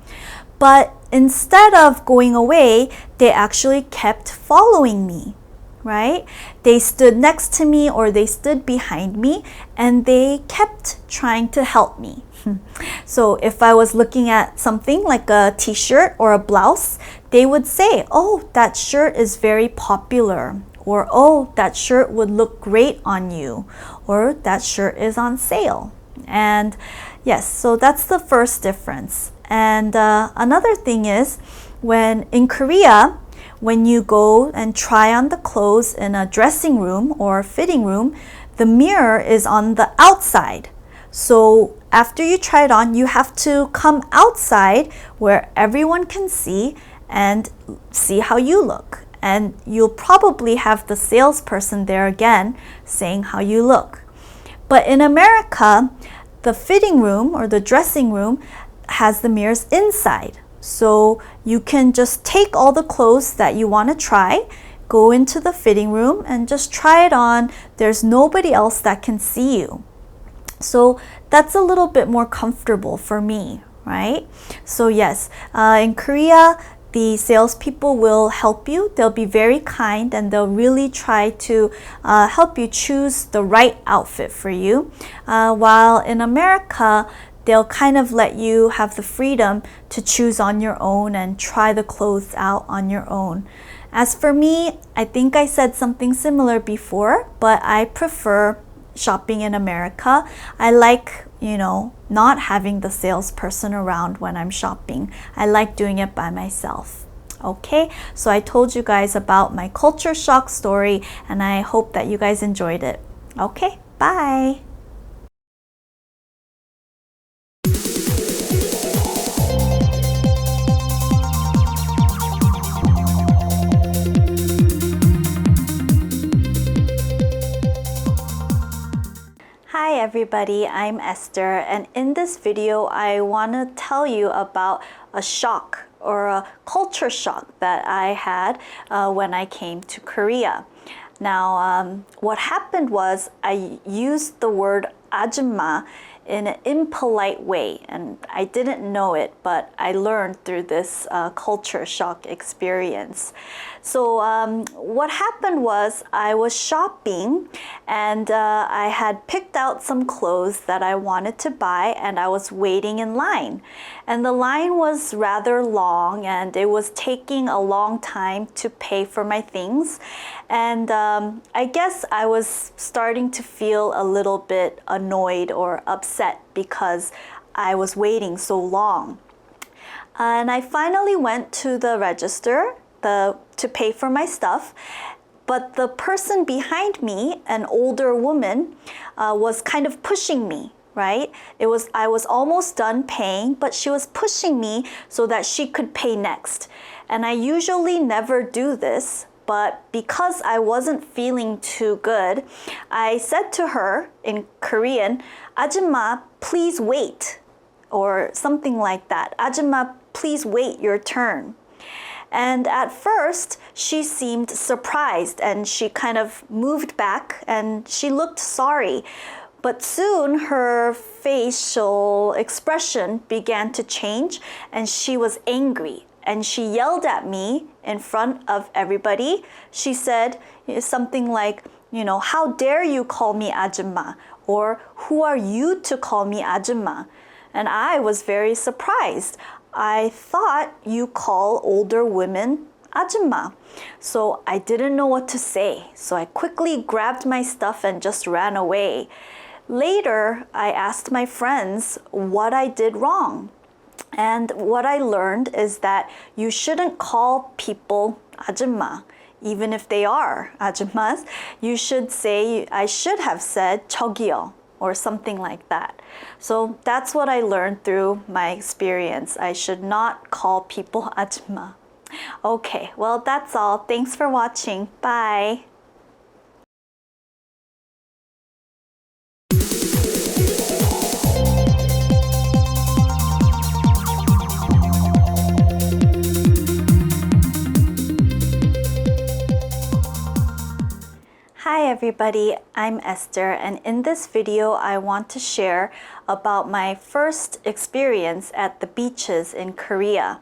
But instead of going away, they actually kept following me, right? They stood next to me or they stood behind me and they kept trying to help me. So if I was looking at something like a t-shirt or a blouse, they would say, oh, that shirt is very popular, or oh, that shirt would look great on you, or that shirt is on sale. And yes, so that's the first difference. And another thing is, when in Korea, when you go and try on the clothes in a dressing room or fitting room, the mirror is on the outside. So after you try it on, you have to come outside where everyone can see and see how you look. And you'll probably have the salesperson there again saying how you look. But in America, the fitting room or the dressing room has the mirrors inside. So you can just take all the clothes that you want to try, go into the fitting room and just try it on. There's nobody else that can see you. So that's a little bit more comfortable for me, right? So yes, in Korea, the salespeople will help you. They'll be very kind and they'll really try to help you choose the right outfit for you. While in America, they'll kind of let you have the freedom to choose on your own and try the clothes out on your own. As for me, I think I said something similar before, but I prefer shopping in America. I like, not having the salesperson around when I'm shopping. I like doing it by myself. Okay, so I told you guys about my culture shock story and I hope that you guys enjoyed it. Okay, bye. Hi everybody, I'm Esther, and in this video I want to tell you about a shock or a culture shock that I had when I came to Korea. Now, what happened was I used the word 아줌마 in an impolite way, and I didn't know it, but I learned through this culture shock experience. So what happened was I was shopping and I had picked out some clothes that I wanted to buy and I was waiting in line. And the line was rather long and it was taking a long time to pay for my things. And I guess I was starting to feel a little bit annoyed or upset because I was waiting so long. And I finally went to the register to pay for my stuff, but the person behind me, an older woman, was kind of pushing me, right? I was almost done paying, but she was pushing me so that she could pay next. And I usually never do this, but because I wasn't feeling too good, I said to her in Korean, "아줌마, please wait," or something like that. "아줌마, please wait your turn." And at first, she seemed surprised and she kind of moved back and she looked sorry. But soon her facial expression began to change and she was angry. And she yelled at me in front of everybody. She said something like, "How dare you call me 아줌마?" Or "Who are you to call me 아줌마?" And I was very surprised. I thought you call older women 아줌마. So I didn't know what to say. So I quickly grabbed my stuff and just ran away. Later, I asked my friends what I did wrong. And what I learned is that you shouldn't call people 아줌마, even if they are 아줌mas. You should say, I should have said 저기요, or something like that. So that's what I learned through my experience. I should not call people 아줌마. Okay, well that's all. Thanks for watching. Bye. Hi everybody, I'm Esther, and in this video I want to share about my first experience at the beaches in Korea.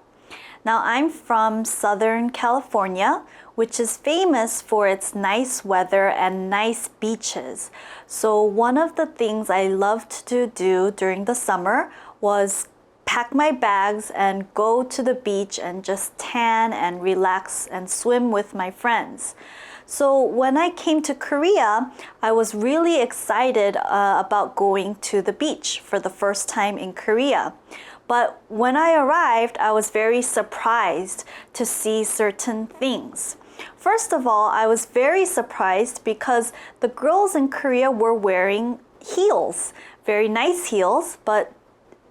Now I'm from Southern California, which is famous for its nice weather and nice beaches. So one of the things I loved to do during the summer was pack my bags and go to the beach and just tan and relax and swim with my friends. So when I came to Korea, I was really excited about going to the beach for the first time in Korea. But when I arrived, I was very surprised to see certain things. First of all, I was very surprised because the girls in Korea were wearing heels, very nice heels, but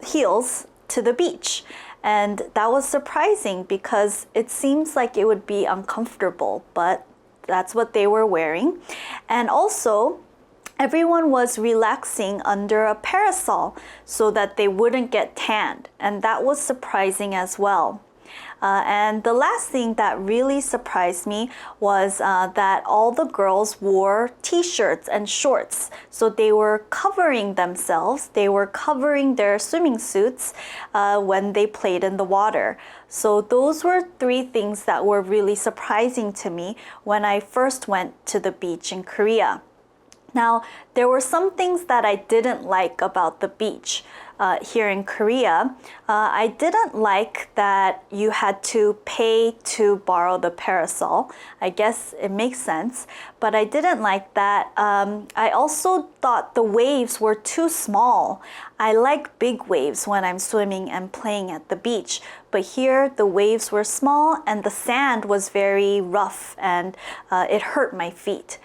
heels to the beach. And that was surprising because it seems like it would be uncomfortable, but that's what they were wearing. And also, everyone was relaxing under a parasol so that they wouldn't get tanned. And that was surprising as well. And the last thing that really surprised me was that all the girls wore t-shirts and shorts. So they were covering themselves, they were covering their swimming suits when they played in the water. So those were three things that were really surprising to me when I first went to the beach in Korea. Now, there were some things that I didn't like about the beach here in Korea. I didn't like that you had to pay to borrow the parasol. I guess it makes sense, but I didn't like that. I also thought the waves were too small. I like big waves when I'm swimming and playing at the beach, but here the waves were small and the sand was very rough and it hurt my feet.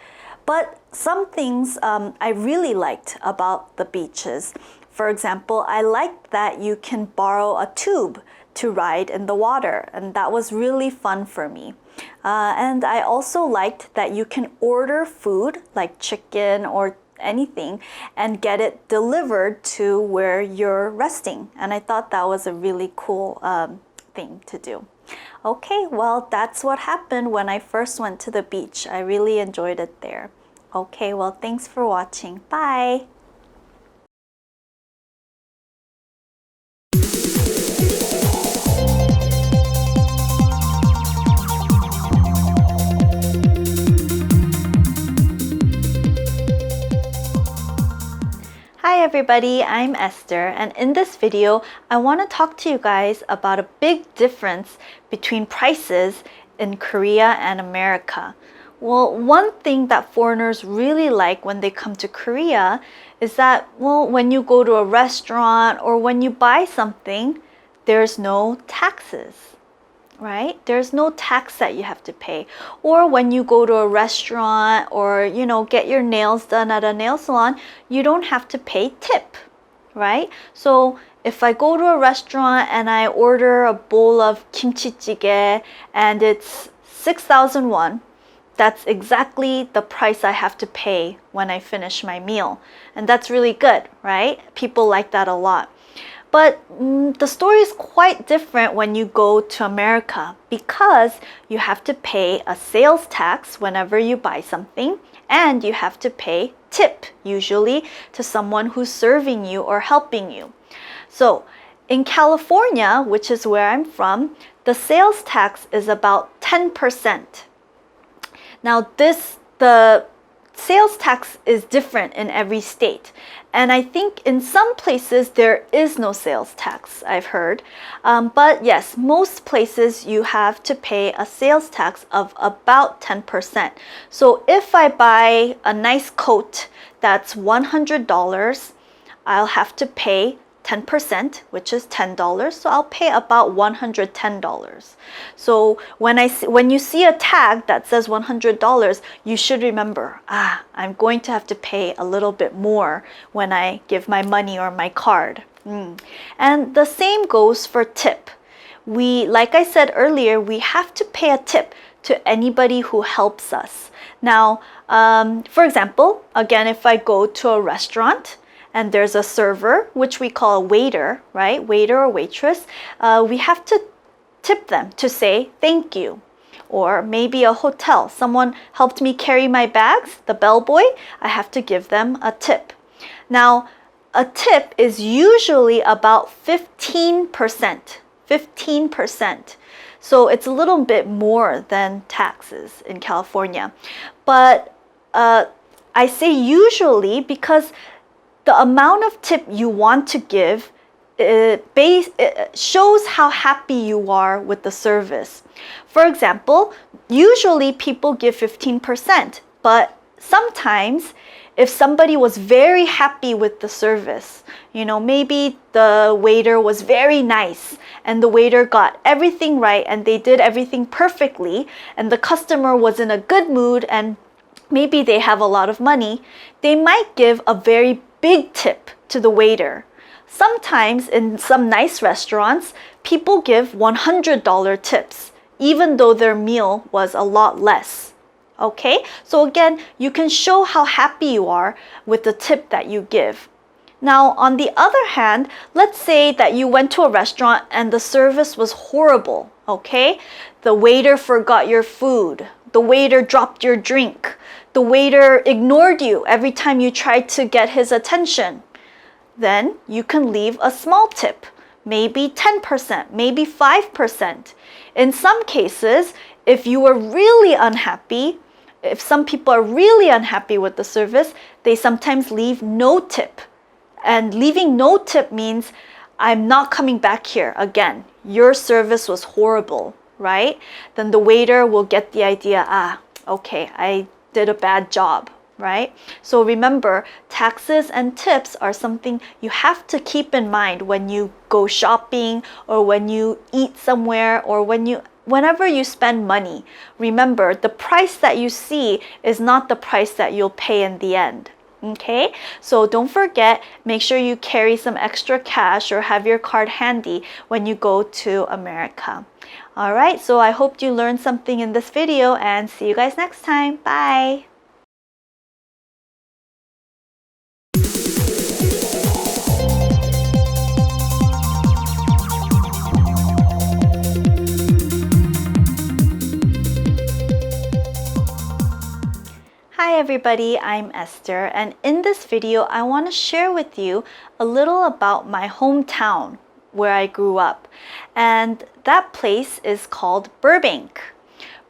But some things I really liked about the beaches. For example, I liked that you can borrow a tube to ride in the water, and that was really fun for me. And I also liked that you can order food like chicken or anything and get it delivered to where you're resting. And I thought that was a really cool thing to do. Okay, well, that's what happened when I first went to the beach. I really enjoyed it there. Okay, well, thanks for watching. Bye! Hi everybody, I'm Esther, and in this video I want to talk to you guys about a big difference between prices in Korea and America. Well, one thing that foreigners really like when they come to Korea is that, well, when you go to a restaurant or when you buy something, there's no taxes. Right? There's no tax that you have to pay. Or when you go to a restaurant or, get your nails done at a nail salon, you don't have to pay tip, right? So if I go to a restaurant and I order a bowl of kimchi jjigae and it's 6,000 won, that's exactly the price I have to pay when I finish my meal. And that's really good, right? People like that a lot. But the story is quite different when you go to America because you have to pay a sales tax whenever you buy something, and you have to pay tip, usually to someone who's serving you or helping you. So in California, which is where I'm from, the sales tax is about 10%. Now the sales tax is different in every state. And I think in some places there is no sales tax, I've heard. But yes, most places you have to pay a sales tax of about 10%. So if I buy a nice coat that's $100, I'll have to pay 10%, which is $10. So I'll pay about $110. So when you see a tag that says $100, you should remember, I'm going to have to pay a little bit more when I give my money or my card. And the same goes for tip. Like I said earlier, we have to pay a tip to anybody who helps us. Now, for example, again, if I go to a restaurant, and there's a server, which we call a waiter, right? Waiter or waitress. We have to tip them to say thank you. Or maybe a hotel. Someone helped me carry my bags, the bellboy. I have to give them a tip. Now, a tip is usually about 15%. 15%. So it's a little bit more than taxes in California. But I say usually because the amount of tip you want to give it shows how happy you are with the service. For example, usually people give 15%, but sometimes if somebody was very happy with the service, maybe the waiter was very nice and the waiter got everything right and they did everything perfectly and the customer was in a good mood and maybe they have a lot of money, they might give a very big tip to the waiter. Sometimes in some nice restaurants, people give $100 tips, even though their meal was a lot less. Okay, so again, you can show how happy you are with the tip that you give. Now, on the other hand, let's say that you went to a restaurant and the service was horrible, okay? The waiter forgot your food. The waiter dropped your drink. The waiter ignored you every time you tried to get his attention. Then you can leave a small tip, maybe 10%, maybe 5%. In some cases, if you were really unhappy, if some people are really unhappy with the service, they sometimes leave no tip. And leaving no tip means, I'm not coming back here again. Your service was horrible, right? Then the waiter will get the idea, okay, I did a bad job. Right? So remember, taxes and tips are something you have to keep in mind when you go shopping or when you eat somewhere or whenever you spend money. Remember, the price that you see is not the price that you'll pay in the end. Okay, so don't forget, make sure you carry some extra cash or have your card handy when you go to America. All right, so I hope you learned something in this video and see you guys next time. Bye. Hi everybody, I'm Esther, and in this video I want to share with you a little about my hometown where I grew up, and that place is called Burbank.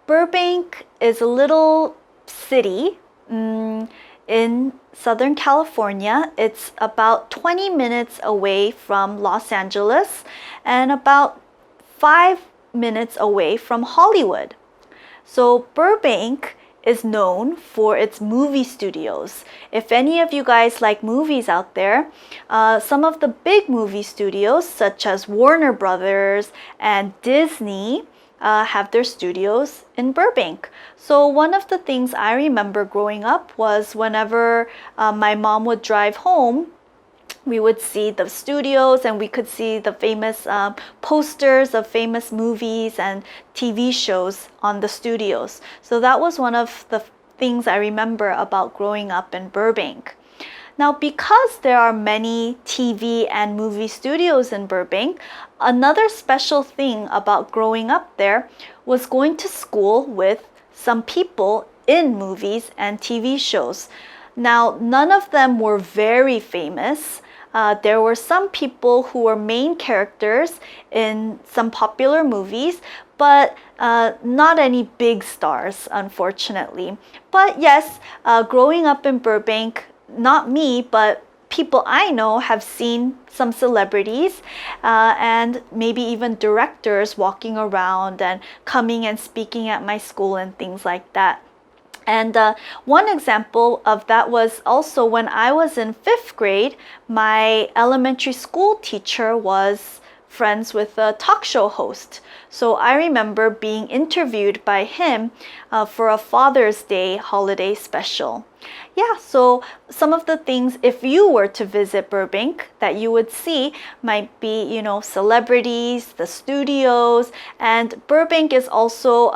Burbank is a little city in Southern California. It's about 20 minutes away from Los Angeles and about 5 minutes away from Hollywood. So Burbank is known for its movie studios. If any of you guys like movies out there, some of the big movie studios such as Warner Brothers and Disney have their studios in Burbank. So one of the things I remember growing up was whenever my mom would drive home, we would see the studios and we could see the famous posters of famous movies and TV shows on the studios. So that was one of the things I remember about growing up in Burbank. Now, because there are many TV and movie studios in Burbank, another special thing about growing up there was going to school with some people in movies and TV shows. Now, none of them were very famous. There were some people who were main characters in some popular movies, but not any big stars, unfortunately. But yes, growing up in Burbank, not me, but people I know have seen some celebrities and maybe even directors walking around and coming and speaking at my school and things like that. And one example of that was also when I was in 5th grade, my elementary school teacher was friends with a talk show host. So I remember being interviewed by him for a Father's Day holiday special. Yeah, so some of the things, if you were to visit Burbank, that you would see might be, you know, celebrities, the studios, and Burbank is also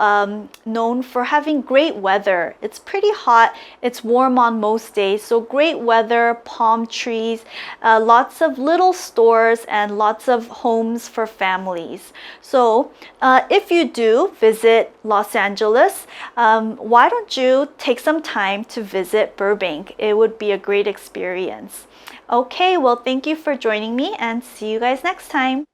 known for having great weather. It's pretty hot, it's warm on most days, so great weather, palm trees, lots of little stores, and lots of homes for families. So if you do visit Los Angeles, why don't you take some time to visit Burbank? It would be a great experience. Okay, well, thank you for joining me and see you guys next time.